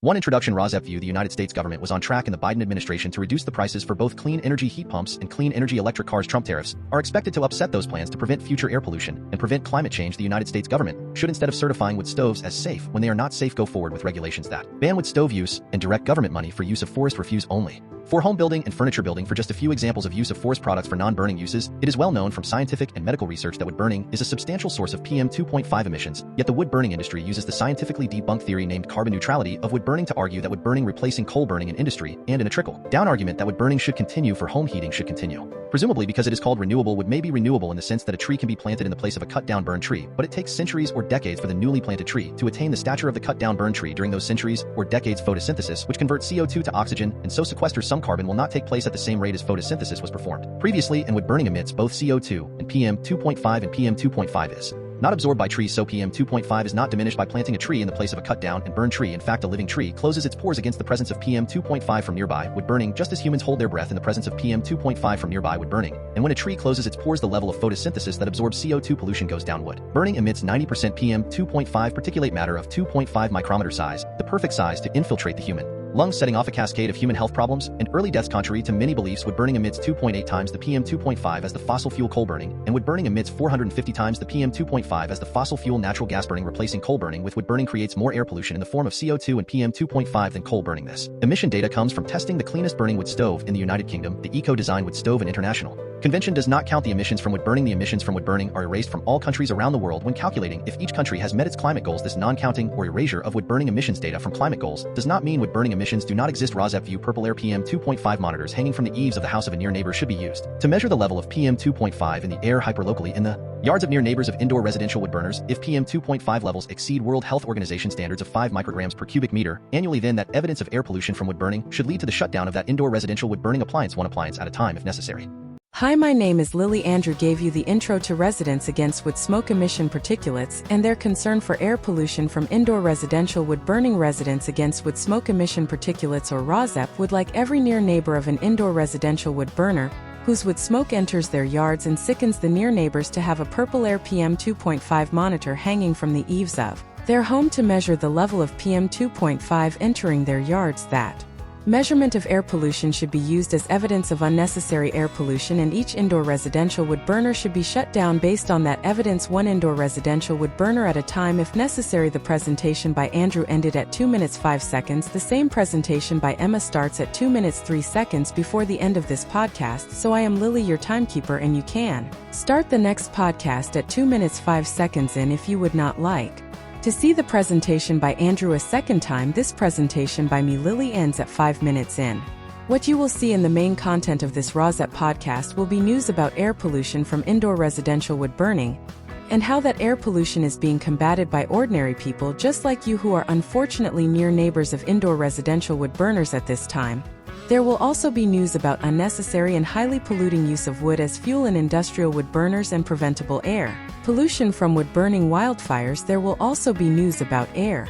One introduction RFK view the United States government was on track in the Biden administration to reduce the prices for both clean energy heat pumps and clean energy electric cars. Trump tariffs are expected to upset those plans to prevent future air pollution and prevent climate change. The United States government should, instead of certifying wood stoves as safe when they are not safe, go forward with regulations that ban wood stove use and direct government money for use of forest refuse only. For home building and furniture building, for just a few examples of use of forest products for non-burning uses, it is well known from scientific and medical research that wood burning is a substantial source of PM 2.5 emissions, yet the wood burning industry uses the scientifically debunked theory named carbon neutrality of wood burning to argue that wood burning replacing coal burning in industry, and in a trickle-down argument that wood burning should continue for home heating should continue. Presumably because it is called renewable, wood may be renewable in the sense that a tree can be planted in the place of a cut-down burned tree, but it takes centuries or decades for the newly planted tree to attain the stature of the cut-down burned tree. During those centuries or decades, photosynthesis, which converts CO2 to oxygen and so sequesters some carbon, will not take place at the same rate as photosynthesis was performed previously, and wood burning emits both CO2 and PM 2.5, and PM 2.5 is not absorbed by trees, so PM 2.5 is not diminished by planting a tree in the place of a cut-down and burned tree. In fact, a living tree closes its pores against the presence of PM 2.5 from nearby wood burning, just as humans hold their breath in the presence of PM 2.5 from nearby wood burning. And when a tree closes its pores, the level of photosynthesis that absorbs CO2 pollution goes down. Wood burning emits 90% PM 2.5 particulate matter of 2.5 micrometer size, the perfect size to infiltrate the human lungs, setting off a cascade of human health problems and early deaths. Contrary to many beliefs, wood burning emits 2.8 times the PM 2.5 as the fossil fuel coal burning, and wood burning emits 450 times the PM 2.5 as the fossil fuel natural gas burning. Replacing coal burning with wood burning creates more air pollution in the form of CO2 and PM 2.5 than coal burning. This emission data comes from testing the cleanest burning wood stove in the United Kingdom, the Eco-Design Wood Stove, and International Convention does not count the emissions from wood burning. The emissions from wood burning are erased from all countries around the world when calculating if each country has met its climate goals. This non-counting or erasure of wood burning emissions data from climate goals does not mean wood burning emissions do not exist. RFK view purple air PM 2.5 monitors hanging from the eaves of the house of a near neighbor should be used to measure the level of PM 2.5 in the air hyperlocally in the yards of near neighbors of indoor residential wood burners. If PM 2.5 levels exceed World Health Organization standards of 5 micrograms per cubic meter annually, then that evidence of air pollution from wood burning should lead to the shutdown of that indoor residential wood burning appliance, one appliance at a time if necessary. Hi, my name is Lily. Andrew gave you the intro to residents against wood smoke emission particulates and their concern for air pollution from indoor residential wood burning. Residents against wood smoke emission particulates, or RFK, would like every near neighbor of an indoor residential wood burner whose wood smoke enters their yards and sickens the near neighbors to have a purple air PM 2.5 monitor hanging from the eaves of their home to measure the level of PM 2.5 entering their yards. That measurement of air pollution should be used as evidence of unnecessary air pollution, and each indoor residential wood burner should be shut down based on that evidence, one indoor residential wood burner at a time if necessary. The presentation by Andrew ended at 2 minutes 5 seconds. The same presentation by Emma starts at 2 minutes 3 seconds before the end of this podcast. So I am Lily, your timekeeper, and you can start the next podcast at 2 minutes 5 seconds in if you would not like to see the presentation by Andrew a second time. This presentation by me, Lily, ends at 5 minutes in. What you will see in the main content of this RFK podcast will be news about air pollution from indoor residential wood burning and how that air pollution is being combated by ordinary people just like you who are unfortunately near neighbors of indoor residential wood burners at this time. There will also be news about unnecessary and highly polluting use of wood as fuel in industrial wood burners and preventable air pollution from wood burning. Wildfires. There will also be news about air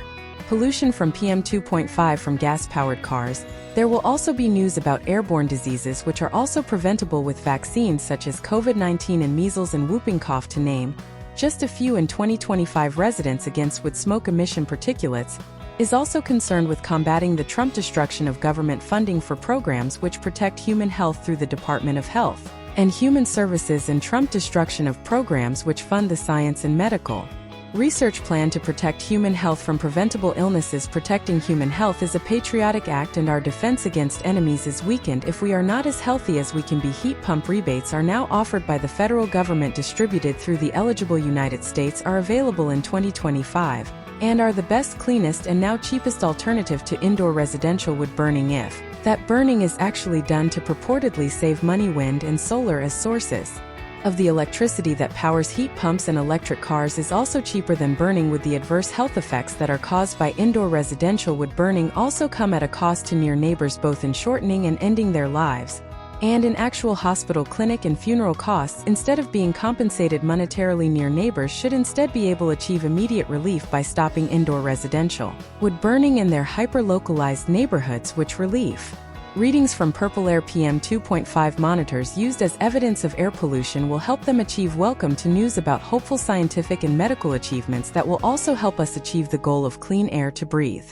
pollution from PM 2.5 from gas-powered cars. There will also be news about airborne diseases which are also preventable with vaccines such as COVID-19 and measles and whooping cough, to name just a few. In 2025, residents against wood smoke emission particulates is also concerned with combating the Trump destruction of government funding for programs which protect human health through the Department of Health and Human Services, and Trump destruction of programs which fund the science and medical research plan to protect human health from preventable illnesses. Protecting human health is a patriotic act, and our defense against enemies is weakened if we are not as healthy as we can be. Heat pump rebates are now offered by the federal government, distributed through the eligible United States, are available in 2025 and are the best, cleanest, and now cheapest alternative to indoor residential wood burning if that burning is actually done to purportedly save money. Wind and solar as sources of the electricity that powers heat pumps and electric cars is also cheaper than burning wood. The adverse health effects that are caused by indoor residential wood burning also come at a cost to near neighbors, both in shortening and ending their lives and in actual hospital, clinic, and funeral costs. Instead of being compensated monetarily, near neighbors should instead be able to achieve immediate relief by stopping indoor residential wood burning in their hyper-localized neighborhoods, which relief readings from purple air PM 2.5 monitors used as evidence of air pollution will help them achieve. Welcome to news about hopeful scientific and medical achievements that will also help us achieve the goal of clean air to breathe.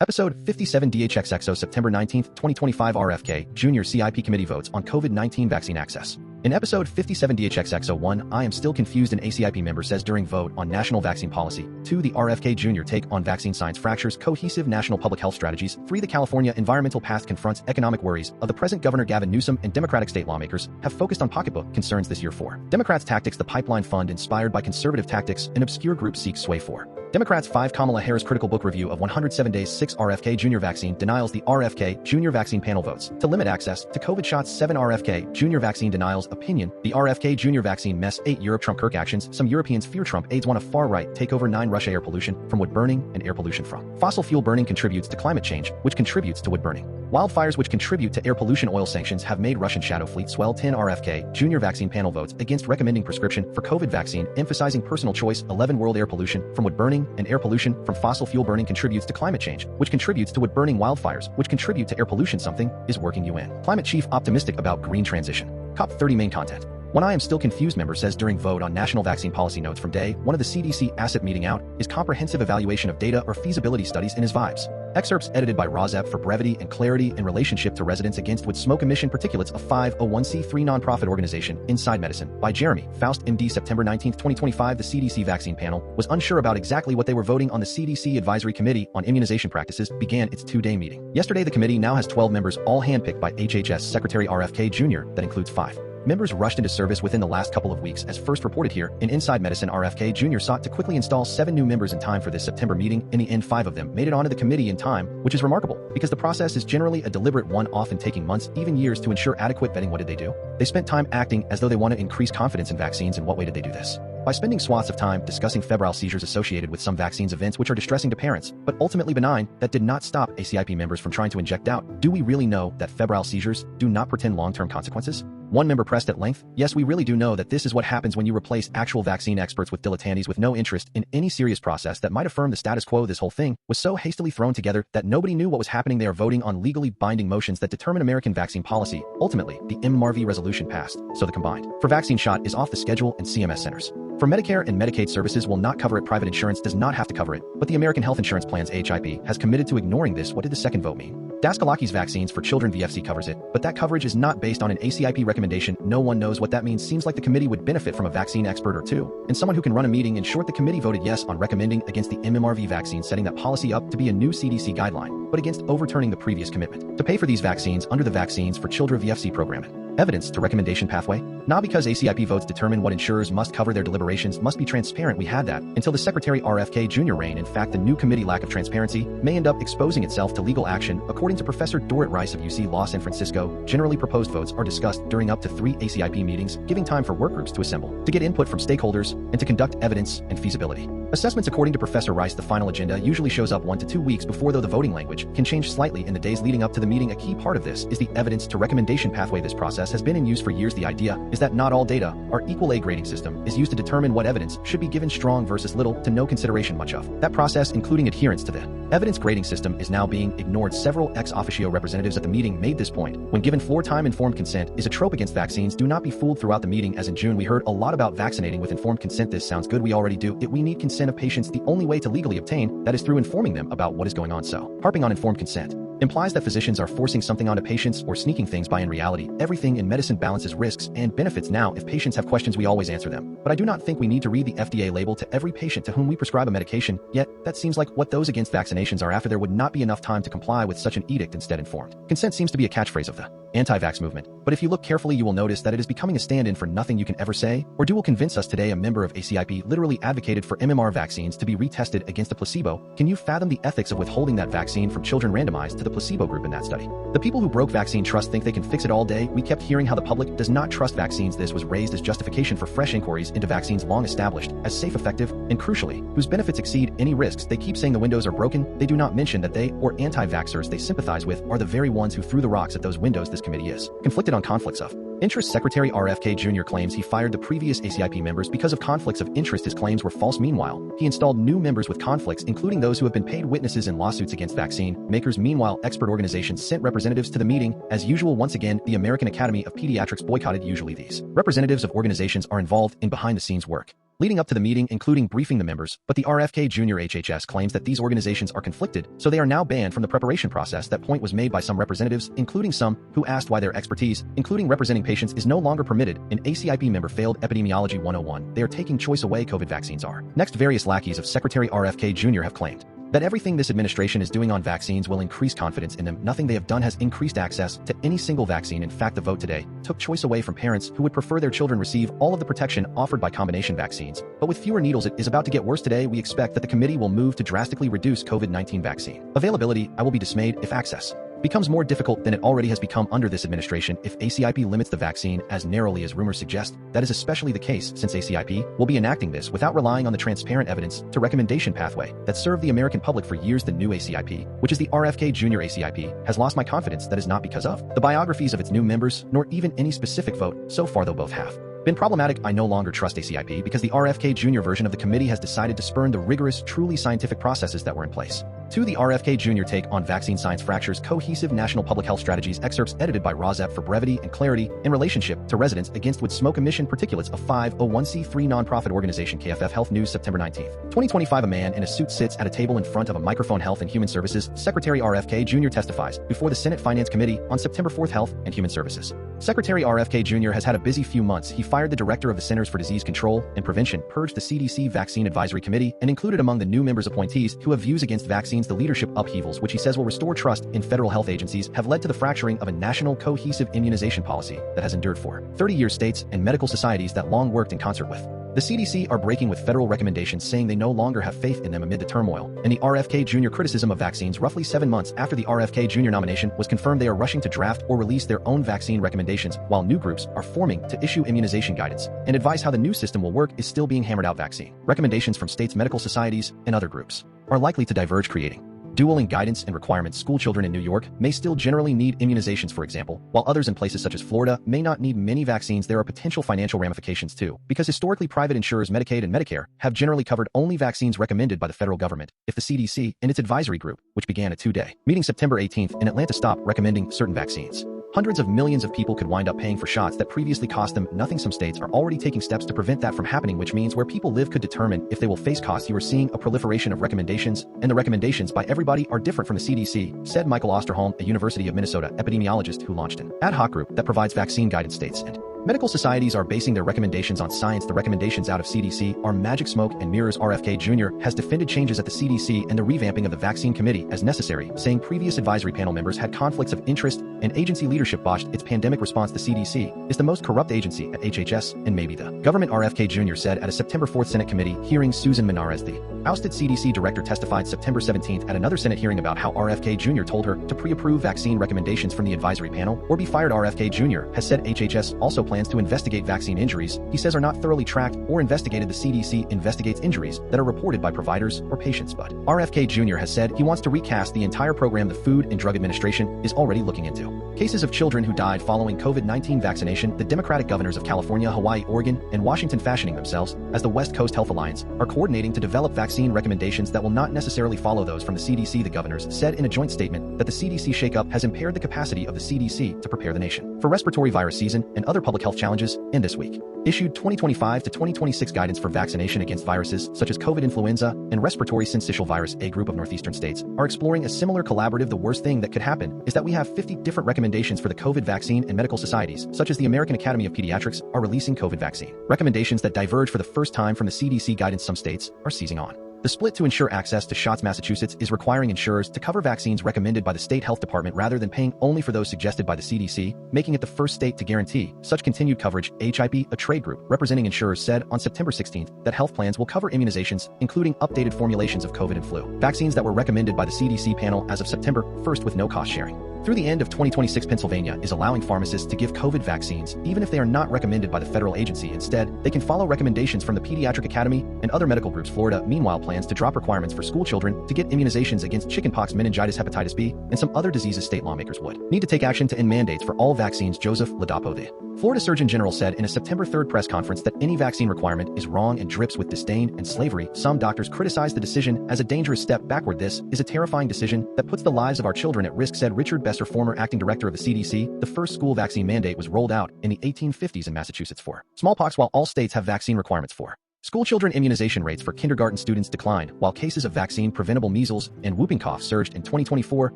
Episode 57DHXXO September 19, 2025 RFK Junior CIP Committee votes on COVID-19 vaccine access. In episode 57DHXXO1, I am still confused, an ACIP member says during vote on national vaccine policy. 2. The RFK Junior Take on vaccine science fractures cohesive national public health strategies. 3. The California environmental path confronts economic worries of the present Governor Gavin Newsom and Democratic state lawmakers have focused on pocketbook concerns this year. 4. Democrats' tactics, the pipeline fund inspired by conservative tactics, an obscure group seeks sway. 4. Democrats' 5. Kamala Harris Critical Book review of 107 days. 6. RFK Junior vaccine denials, the RFK Junior vaccine panel votes to limit access to COVID shots. 7. RFK Junior vaccine denials opinion, the RFK Junior vaccine mess. 8. Europe Trump Kirk actions, some Europeans fear Trump aids. 1. A far right takeover. 9. Russia air pollution from wood burning and air pollution from fossil fuel burning contributes to climate change, which contributes to wood burning. Wildfires, which contribute to air pollution. Oil sanctions have made Russian shadow fleet swell. 10. RFK Junior vaccine panel votes against recommending prescription for COVID vaccine, emphasizing personal choice. 11. World air pollution from wood burning and air pollution from fossil fuel burning contributes to climate change, which contributes to wood burning. Wildfires, which contribute to air pollution. Something is working. UN climate chief optimistic about green transition. Cop30 Main Content. When I am still confused member says during vote on national vaccine policy notes from day 1 of the CDC ACIP meeting out is comprehensive evaluation of data or feasibility studies in his vibes. Excerpts edited by RFK for brevity and clarity in relationship to residents against wood smoke emission particulates of 501c3 nonprofit organization Inside Medicine by Jeremy Faust MD. September 19, 2025 The CDC vaccine panel was unsure about exactly what they were voting on. The CDC Advisory Committee on Immunization Practices began its 2-day meeting yesterday. The committee now has 12 members, all handpicked by HHS Secretary RFK Jr. That includes 5 members rushed into service within the last couple of weeks. As first reported here in Inside Medicine, RFK Jr. sought to quickly install 7 new members in time for this September meeting. In the end, 5 of them made it onto the committee in time, which is remarkable because the process is generally a deliberate one, often taking months, even years, to ensure adequate vetting. What did they do? They spent time acting as though they want to increase confidence in vaccines. In what way did they do this? By spending swaths of time discussing febrile seizures associated with some vaccines, events which are distressing to parents, but ultimately benign, that did not stop ACIP members from trying to inject doubt. Do we really know that febrile seizures do not portend long-term consequences? One member pressed at length, yes, we really do know that this is what happens when you replace actual vaccine experts with dilettantes with no interest in any serious process that might affirm the status quo. This whole thing was so hastily thrown together that nobody knew what was happening. They are voting on legally binding motions that determine American vaccine policy. Ultimately, the MMRV resolution passed, so the combined for vaccine shot is off the schedule and CMS centers for Medicare and Medicaid services will not cover it. Private insurance does not have to cover it, but the American Health Insurance Plans ACIP has committed to ignoring this. What did the second vote mean? Daskalaki's vaccines for children VFC covers it, but that coverage is not based on an ACIP recommendation. No one knows what that means. Seems like the committee would benefit from a vaccine expert or two, and someone who can run a meeting. In short, the committee voted yes on recommending against the MMRV vaccine, setting that policy up to be a new CDC guideline, but against overturning the previous commitment to pay for these vaccines under the Vaccines for Children VFC program. Evidence to recommendation pathway? Not because ACIP votes determine what insurers must cover. Their deliberations must be transparent. We had that until the Secretary RFK Jr. reign. In fact, the new committee lack of transparency may end up exposing itself to legal action. According to Professor Dorit Rice of UC Law San Francisco, generally proposed votes are discussed during up to 3 ACIP meetings, giving time for workgroups to assemble, to get input from stakeholders, and to conduct evidence and feasibility assessments. According to Professor Rice, the final agenda usually shows up 1 to 2 weeks before, though the voting language can change slightly in the days leading up to the meeting. A key part of this is the evidence to recommendation pathway. This process has been in use for years. The idea is that not all data are equal. A grading system is used to determine what evidence should be given strong versus little to no consideration. Much of that process, including adherence to the evidence grading system, is now being ignored. Several ex officio representatives at the meeting made this point. When given floor time, informed consent is a trope against vaccines. Do not be fooled. Throughout the meeting, as in June, we heard a lot about vaccinating with informed consent. This sounds good. We already do it. We need consent of patients. The only way to legally obtain that is through informing them about what is going on. So, harping on informed consent implies that physicians are forcing something onto patients or sneaking things by. In reality, everything in medicine balances risks and benefits. Now, if patients have questions, we always answer them. But I do not think we need to read the FDA label to every patient to whom we prescribe a medication, yet that seems like what those against vaccinations are after. There would not be enough time to comply with such an edict. Instead, informed consent seems to be a catchphrase of the anti-vax movement. But if you look carefully, you will notice that it is becoming a stand-in for nothing you can ever say or do will convince us. Today, a member of ACIP literally advocated for MMR vaccines to be retested against a placebo. Can you fathom the ethics of withholding that vaccine from children randomized to the placebo group in that study? The people who broke vaccine trust think they can fix it all day. We kept hearing how the public does not trust vaccines. This was raised as justification for fresh inquiries into vaccines long established as safe, effective, and crucially, whose benefits exceed any risks. They keep saying the windows are broken. They do not mention that they, or anti-vaxxers they sympathize with, are the very ones who threw the rocks at those windows. This committee is conflicted on conflicts of interest. Secretary RFK Jr. claims he fired the previous ACIP members because of conflicts of interest. His claims were false. Meanwhile, he installed new members with conflicts, including those who have been paid witnesses in lawsuits against vaccine makers. Meanwhile, expert organizations sent representatives to the meeting. As usual, once again, the American Academy of Pediatrics boycotted. Usually these representatives of organizations are involved in behind-the-scenes work. leading up to the meeting, including briefing the members, but the RFK Junior HHS claims that these organizations are conflicted, so they are now banned from the preparation process. That point was made by some representatives, including some who asked why their expertise, including representing patients, is no longer permitted. An ACIP member failed Epidemiology 101. They are taking choice away. COVID vaccines are. Next, various lackeys of Secretary RFK Jr. have claimed that everything this administration is doing on vaccines will increase confidence in them. Nothing they have done has increased access to any single vaccine. In fact, the vote today took choice away from parents who would prefer their children receive all of the protection offered by combination vaccines. But with fewer needles, it is about to get worse. Today, we expect that the committee will move to drastically reduce COVID-19 vaccine availability. I will be dismayed if access becomes more difficult than it already has become under this administration. If ACIP limits the vaccine as narrowly as rumors suggest, that is especially the case since ACIP will be enacting this without relying on the transparent evidence to recommendation pathway that served the American public for years. The new ACIP, which is the RFK Junior ACIP, has lost my confidence. That is not because of the biographies of its new members, nor even any specific vote. So far, though, both have been problematic. I no longer trust ACIP because the RFK Junior version of the committee has decided to spurn the rigorous, truly scientific processes that were in place. 2. The RFK Junior Take on Vaccine Science Fractures Cohesive National Public Health Strategies. Excerpts edited by RFK for brevity and clarity in relationship to residents against wood smoke emission particulates of 501c3 nonprofit organization KFF Health News September 19, 2025. A man in a suit sits at a table in front of a microphone. Health and Human Services Secretary RFK Jr. testifies before the Senate Finance Committee on September 4. Health and Human Services Secretary RFK Jr. has had a busy few months. He fired the director of the Centers for Disease Control and Prevention, purged the CDC Vaccine Advisory Committee, and included among the new members appointees who have views against vaccines. The leadership upheavals, which he says will restore trust in federal health agencies, have led to the fracturing of a national cohesive immunization policy that has endured for 30 years. States and medical societies that long worked in concert with the CDC are breaking with federal recommendations, saying they no longer have faith in them amid the turmoil and the RFK Jr. criticism of vaccines. Roughly 7 months after the RFK Jr. nomination was confirmed, they are rushing to draft or release their own vaccine recommendations, while new groups are forming to issue immunization guidance and advise how the new system will work is still being hammered out. Vaccine recommendations from states, medical societies, and other groups are likely to diverge, creating dueling guidance and requirements. School children in New York may still generally need immunizations, for example, while others in places such as Florida may not need many vaccines. There are potential financial ramifications too, because historically private insurers Medicaid and Medicare have generally covered only vaccines recommended by the federal government. If the CDC and its advisory group, which began a 2-day meeting September 18th in Atlanta, stop recommending certain vaccines, hundreds of millions of people could wind up paying for shots that previously cost them nothing. Some states are already taking steps to prevent that from happening, which means where people live could determine if they will face costs. You are seeing a proliferation of recommendations, and the recommendations by everybody are different from the CDC, said Michael Osterholm, a University of Minnesota epidemiologist who launched an ad hoc group that provides vaccine guidance. States and medical societies are basing their recommendations on science. The recommendations out of CDC are magic smoke and mirrors. RFK Jr. has defended changes at the CDC and the revamping of the vaccine committee as necessary, saying previous advisory panel members had conflicts of interest and agency leadership botched its pandemic response. The CDC is the most corrupt agency at HHS and maybe the government, RFK Jr. said at a September 4th Senate committee hearing. Susan Menares, the ousted CDC director, testified September 17th at another Senate hearing about how RFK Jr. told her to pre-approve vaccine recommendations from the advisory panel or be fired. RFK Jr. has said HHS also plans to investigate vaccine injuries he says are not thoroughly tracked or investigated. The CDC investigates injuries that are reported by providers or patients, but RFK Jr. has said he wants to recast the entire program. The Food and Drug Administration is already looking into cases of children who died following COVID-19 vaccination. The Democratic governors of California, Hawaii, Oregon, and Washington, fashioning themselves as the West Coast Health Alliance, are coordinating to develop vaccine recommendations that will not necessarily follow those from the CDC. The governors said in a joint statement that the CDC shakeup has impaired the capacity of the CDC to prepare the nation for respiratory virus season and other public health challenges. In this week issued 2025 to 2026 guidance for vaccination against viruses such as COVID, influenza, and respiratory syncytial virus. A group of northeastern states are exploring a similar collaborative. The worst thing that could happen is that we have 50 different recommendations for the COVID vaccine, and medical societies such as the American Academy of Pediatrics are releasing COVID vaccine recommendations that diverge for the first time from the CDC guidance. Some states are seizing on the split to ensure access to shots. Massachusetts is requiring insurers to cover vaccines recommended by the state health department rather than paying only for those suggested by the CDC, making it the first state to guarantee such continued coverage. ACIP, a trade group representing insurers, said on September 16th that health plans will cover immunizations, including updated formulations of COVID and flu vaccines that were recommended by the CDC panel as of September 1st with no cost sharing. Through the end of 2026, Pennsylvania is allowing pharmacists to give COVID vaccines even if they are not recommended by the federal agency. Instead, they can follow recommendations from the Pediatric Academy and other medical groups. Florida, meanwhile, plans to drop requirements for school children to get immunizations against chickenpox, meningitis, hepatitis B, and some other diseases. State lawmakers would need to take action to end mandates for all vaccines. Joseph Ladapo, the Florida Surgeon General, said in a September 3rd press conference that any vaccine requirement is wrong and drips with disdain and slavery. Some doctors criticize the decision as a dangerous step backward. This is a terrifying decision that puts the lives of our children at risk, said Richard Besser, former acting director of the CDC. The first school vaccine mandate was rolled out in the 1850s in Massachusetts for smallpox, while all states have vaccine requirements for School children immunization rates for kindergarten students declined, while cases of vaccine-preventable measles and whooping cough surged in 2024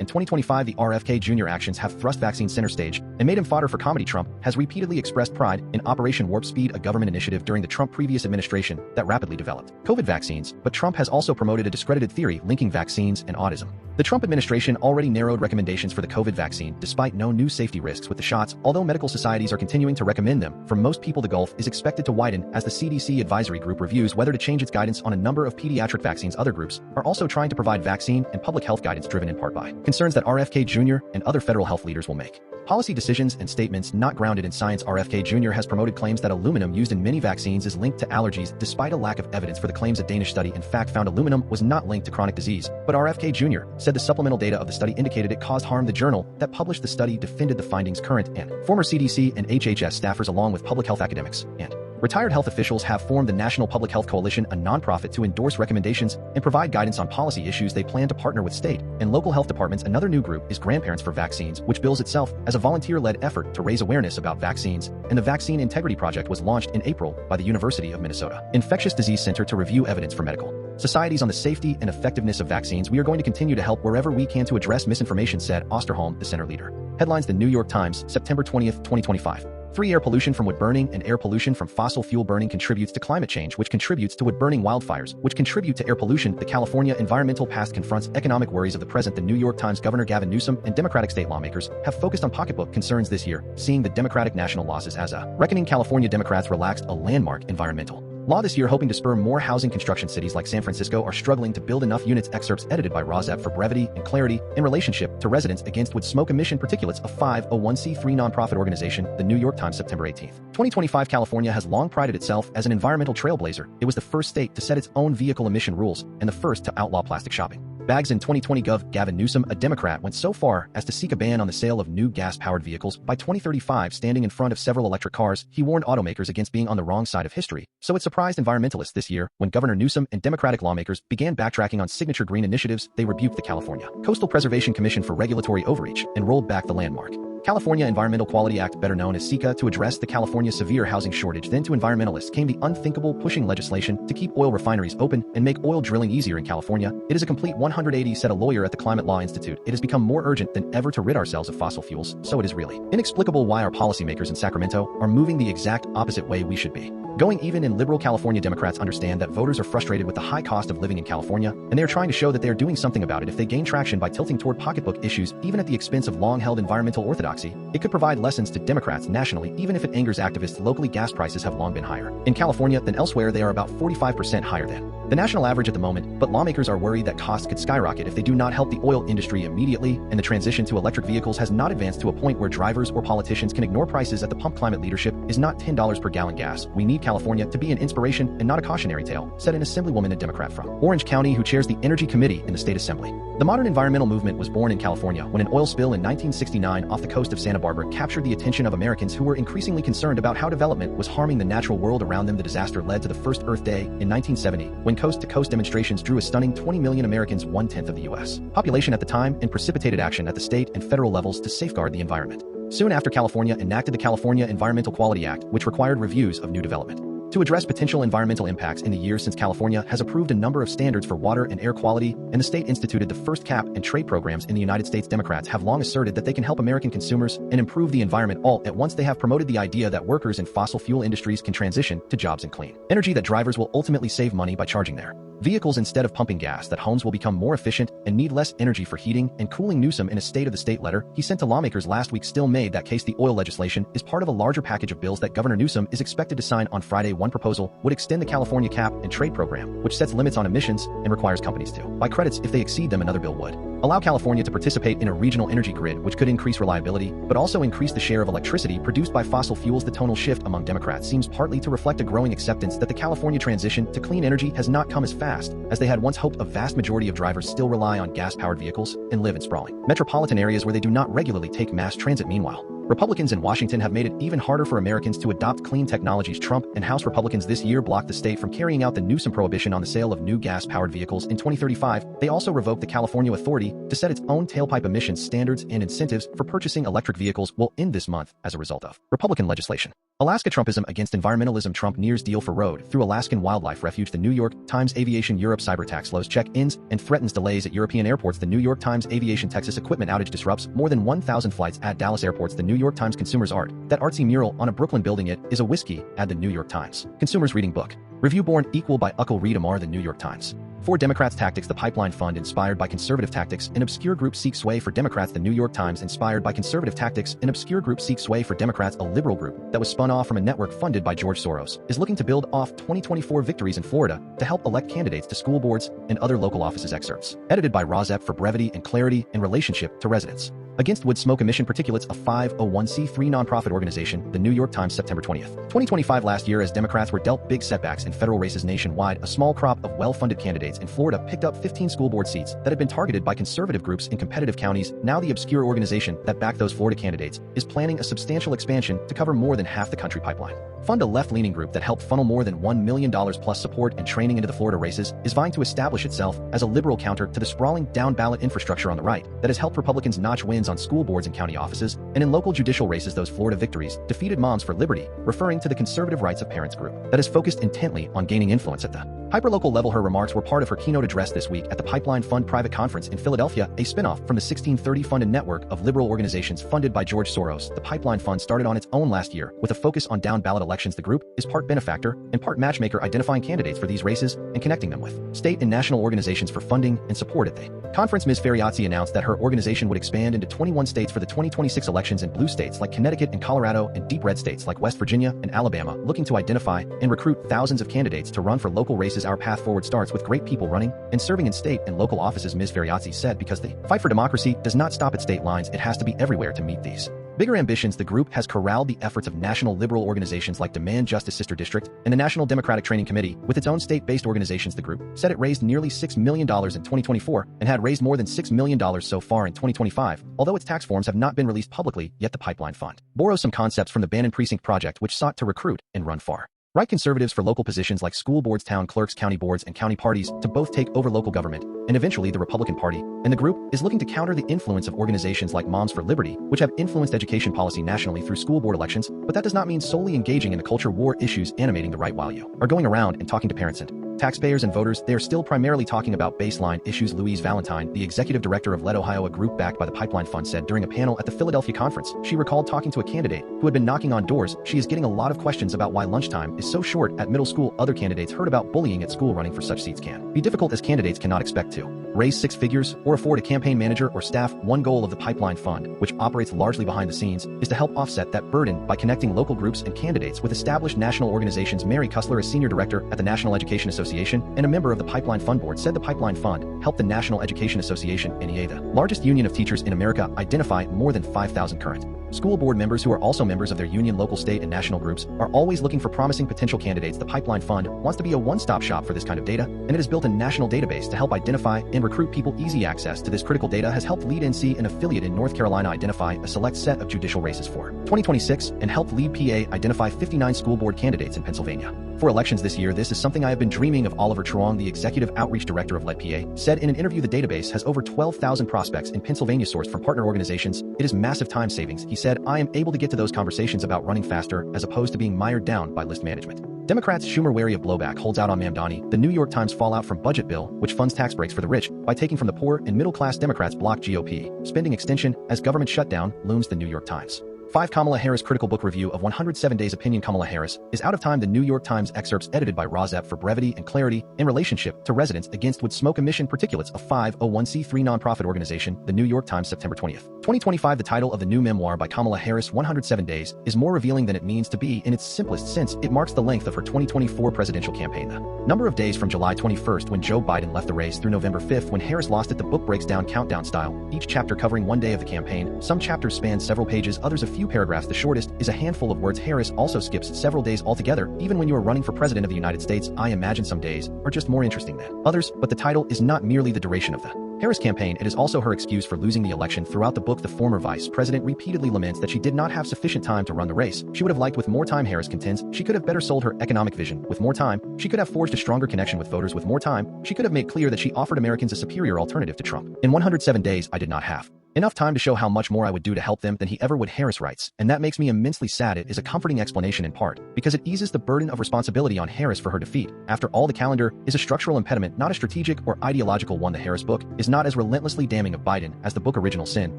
and 2025. The RFK Junior actions have thrust vaccine center stage and made him fodder for comedy. Trump has repeatedly expressed pride in Operation Warp Speed, a government initiative during the Trump previous administration that rapidly developed COVID vaccines, but Trump has also promoted a discredited theory linking vaccines and autism. The Trump administration already narrowed recommendations for the COVID vaccine despite no new safety risks with the shots, although medical societies are continuing to recommend them. For most people, the gulf is expected to widen as the CDC advisory group reviews whether to change its guidance on a number of pediatric vaccines. Other groups are also trying to provide vaccine and public health guidance driven in part by concerns that RFK Jr. and other federal health leaders will make policy decisions and statements not grounded in science. RFK Jr. has promoted claims that aluminum used in many vaccines is linked to allergies, despite a lack of evidence for the claims. A Danish study in fact found aluminum was not linked to chronic disease, but RFK Jr. said the supplemental data of the study indicated it caused harm. The journal that published the study defended the findings. Current and former CDC and HHS staffers, along with public health academics and retired health officials, have formed the National Public Health Coalition, a nonprofit to endorse recommendations and provide guidance on policy issues. They plan to partner with state and local health departments. Another new group is Grandparents for Vaccines, which bills itself as a volunteer-led effort to raise awareness about vaccines, and the Vaccine Integrity Project was launched in April by the University of Minnesota Infectious Disease Center to review evidence for medical societies on the safety and effectiveness of vaccines. We are going to continue to help wherever we can to address misinformation, said Osterholm, the center leader. Headlines: The New York Times, September 20th, 2025. 3. Air pollution from wood burning and air pollution from fossil fuel burning contributes to climate change, which contributes to wood burning. Wildfires, which contribute to air pollution. The California environmental past confronts economic worries of the present. The New York Times. Governor Gavin Newsom and Democratic state lawmakers have focused on pocketbook concerns this year, seeing the Democratic national losses as a reckoning. California Democrats relaxed a landmark environmental law this year, hoping to spur more housing construction. Cities like San Francisco are struggling to build enough units. Excerpts edited by Rozep for brevity and clarity in relationship to residents against wood smoke emission particulates, a 501c3 nonprofit organization. The New York Times, September 18th, 2025. California has long prided itself as an environmental trailblazer. It was the first state to set its own vehicle emission rules and the first to outlaw plastic shopping bags in 2020. Gavin Newsom, a Democrat, went so far as to seek a ban on the sale of new gas-powered vehicles by 2035. Standing in front of several electric cars, he warned automakers against being on the wrong side of history. So it surprised environmentalists this year when Governor Newsom and Democratic lawmakers began backtracking on signature green initiatives. They rebuked the California Coastal Preservation Commission for regulatory overreach and rolled back the landmark California Environmental Quality Act, better known as SEQA, to address the California severe housing shortage. Then to environmentalists came the unthinkable, pushing legislation to keep oil refineries open and make oil drilling easier in California. It is a complete 180, said a lawyer at the Climate Law Institute. It has become more urgent than ever to rid ourselves of fossil fuels, so it is really inexplicable why our policymakers in Sacramento are moving the exact opposite way we should be going. Even in liberal California, Democrats understand that voters are frustrated with the high cost of living in California, and they are trying to show that they are doing something about it. If they gain traction by tilting toward pocketbook issues, even at the expense of long-held environmental orthodoxy, it could provide lessons to Democrats nationally, even if it angers activists. Locally, gas prices have long been higher in California than elsewhere. They are about 45% higher than the national average at the moment, but lawmakers are worried that costs could skyrocket if they do not help the oil industry immediately, and the transition to electric vehicles has not advanced to a point where drivers or politicians can ignore prices at the pump. Climate leadership is not $10 per gallon gas. We need California to be an inspiration and not a cautionary tale, said an assemblywoman, a Democrat from Orange County who chairs the Energy Committee in the state assembly. The modern environmental movement was born in California when an oil spill in 1969 off the coast of Santa Barbara captured the attention of Americans who were increasingly concerned about how development was harming the natural world around them. The disaster led to the first Earth Day in 1970, when coast-to-coast demonstrations drew a stunning 20 million Americans, 1/10 of the U.S. population at the time, and precipitated action at the state and federal levels to safeguard the environment. Soon after, California enacted the California Environmental Quality Act, which required reviews of new development to address potential environmental impacts. In the years since, California has approved a number of standards for water and air quality, and the state instituted the first cap and trade programs in the United States. Democrats have long asserted that they can help American consumers and improve the environment all at once. They have promoted the idea that workers in fossil fuel industries can transition to jobs in clean energy, that drivers will ultimately save money by charging their vehicles instead of pumping gas, that homes will become more efficient and need less energy for heating and cooling. Newsom, in a State of the State letter he sent to lawmakers last week, still made that case. The oil legislation is part of a larger package of bills that Governor Newsom is expected to sign on Friday. One proposal would extend the California cap and trade program, which sets limits on emissions and requires companies to buy credits if they exceed them. Another bill would allow California to participate in a regional energy grid, which could increase reliability but also increase the share of electricity produced by fossil fuels. The tonal shift among Democrats seems partly to reflect a growing acceptance that the California transition to clean energy has not come as fast as they had once hoped. A vast majority of drivers still rely on gas-powered vehicles and live in sprawling metropolitan areas where they do not regularly take mass transit. Meanwhile, Republicans in Washington have made it even harder for Americans to adopt clean technologies. Trump and House Republicans this year blocked the state from carrying out the Newsom prohibition on the sale of new gas-powered vehicles in 2035. They also revoked the California authority to set its own tailpipe emissions standards, and incentives for purchasing electric vehicles will end this month as a result of Republican legislation. Alaska Trumpism against environmentalism. Trump nears deal for road through Alaskan wildlife refuge. The New York Times Aviation Europe cyber attack slows check-ins and threatens delays at European airports. The New York Times Aviation Texas equipment outage disrupts more than 1,000 flights at Dallas airports. The New York Times Consumers art. That artsy mural on a Brooklyn building it is a whiskey. Add the New York Times. Consumers reading book. Review born equal by Uncle Read Amar. The New York Times. For Democrats tactics. The pipeline fund inspired by conservative tactics. An obscure group seeks sway for Democrats. The New York Times inspired by conservative tactics. An obscure group seeks sway for Democrats. A liberal group that was spun off from a network funded by George Soros is looking to build off 2024 victories in Florida to help elect candidates to school boards and other local offices. Excerpts edited by RFK for brevity and clarity in relationship to residents. Against wood smoke emission particulates. A 501c3 nonprofit organization. The New York Times, September 20th, 2025. Last year, as Democrats were dealt big setbacks in federal races nationwide, a small crop of well-funded candidates in Florida picked up 15 school board seats that had been targeted by conservative groups in competitive counties. Now the obscure organization that backed those Florida candidates is planning a substantial expansion to cover more than half the country. Pipeline Fund, a left-leaning group that helped funnel more than $1 million plus support and training into the Florida races, is vying to establish itself as a liberal counter to the sprawling down-ballot infrastructure on the right that has helped Republicans notch wins on school boards and county offices, and in local judicial races. Those Florida victories defeated Moms for Liberty, referring to the conservative rights of parents group that is focused intently on gaining influence at the hyperlocal level. Her remarks were part of her keynote address this week at the Pipeline Fund private conference in Philadelphia, a spinoff from the 1630 Fund, a network of liberal organizations funded by George Soros. The Pipeline Fund started on its own last year with a focus on down-ballot elections. The group is part benefactor and part matchmaker, identifying candidates for these races and connecting them with state and national organizations for funding and support. At the conference, Ms. Ferriazzi announced that her organization would expand into 21 states for the 2026 elections in blue states like Connecticut and Colorado, and deep red states like West Virginia and Alabama, looking to identify and recruit thousands of candidates to run for local races. Our path forward starts with great people running and serving in state and local offices, Ms. Ferriazzi said, because the fight for democracy does not stop at state lines. It has to be everywhere to meet these bigger ambitions. The group has corralled the efforts of national liberal organizations like Demand Justice Sister District and the National Democratic Training Committee with its own state-based organizations. The group said it raised nearly $6 million in 2024 and had raised more than $6 million so far in 2025, although its tax forms have not been released publicly yet. The Pipeline Fund borrows some concepts from the Bannon Precinct Project, which sought to recruit and run far right conservatives for local positions like school boards, town clerks, county boards, and county parties to both take over local government and eventually the Republican Party. And the group is looking to counter the influence of organizations like Moms for Liberty, which have influenced education policy nationally through school board elections. But that does not mean solely engaging in the culture war issues animating the right. While you are going around and talking to parents and taxpayers and voters, they are still primarily talking about baseline issues. Louise Valentine, the executive director of Let Ohio, a group backed by the Pipeline Fund, said during a panel at the Philadelphia conference she recalled talking to a candidate who had been knocking on doors. She is getting a lot of questions about why lunchtime is so short at middle school. Other candidates heard about bullying at school. Running for such seats can be difficult, as candidates cannot expect to raise six figures or afford a campaign manager or staff. One goal of the Pipeline Fund, which operates largely behind the scenes, is to help offset that burden by connecting local groups and candidates with established national organizations. Mary Kussler, a senior director at the National Education Association and a member of the Pipeline Fund board, said the Pipeline Fund helped the National Education Association, NEA, the largest union of teachers in America, identify more than 5,000 current school board members who are also members of their union. Local, state, and national groups are always looking for promising potential candidates. The Pipeline Fund wants to be a one-stop shop for this kind of data, and it has built a national database to help identify and recruit people. Easy access to this critical data has helped Lead NC, an affiliate in North Carolina, identify a select set of judicial races for 2026 and helped Lead PA identify 59 school board candidates in Pennsylvania for elections this year. This is something I have been dreaming of. Oliver Truong, the executive outreach director of Lead PA, said in an interview the database has over 12,000 prospects in Pennsylvania sourced from partner organizations. It is massive time savings. He said, I am able to get to those conversations about running faster as opposed to being mired down by list management. Democrats, Schumer wary of blowback, holds out on Mamdani. The New York Times fallout from budget bill, which funds tax breaks for the rich by taking from the poor and middle-class. Democrats block GOP spending extension as government shutdown looms. The New York Times. 5. Kamala Harris Critical Book Review of 107 Days Opinion. Kamala Harris is out of time. The New York Times. Excerpts edited by RFK for brevity and clarity in relationship to residents against wood smoke emission particulates, a 501c3 nonprofit organization. The New York Times, September 20th, 2025. The title of the new memoir by Kamala Harris, 107 Days, is more revealing than it means to be in its simplest sense. It marks the length of her 2024 presidential campaign. The number of days from July 21st, when Joe Biden left the race, through November 5th, when Harris lost it. The book breaks down countdown style, each chapter covering one day of the campaign. Some chapters span several pages, others a few paragraphs. The shortest is a handful of words. Harris also skips several days altogether. Even when you are running for president of the United States, I imagine some days are just more interesting than others. But the title is not merely the duration of the Harris campaign, it is also her excuse for losing the election. Throughout the book, the former vice president repeatedly laments that she did not have sufficient time to run the race. She would have liked with more time. Harris contends she could have better sold her economic vision with more time. She could have forged a stronger connection with voters with more time. She could have made clear that she offered Americans a superior alternative to Trump. In 107 days, I did not have Enough time to show how much more I would do to help them than he ever would, Harris writes, and that makes me immensely sad. It is a comforting explanation in part, because it eases the burden of responsibility on Harris for her defeat. After all, the calendar is a structural impediment, not a strategic or ideological one. The Harris book is not as relentlessly damning of Biden as the book Original Sin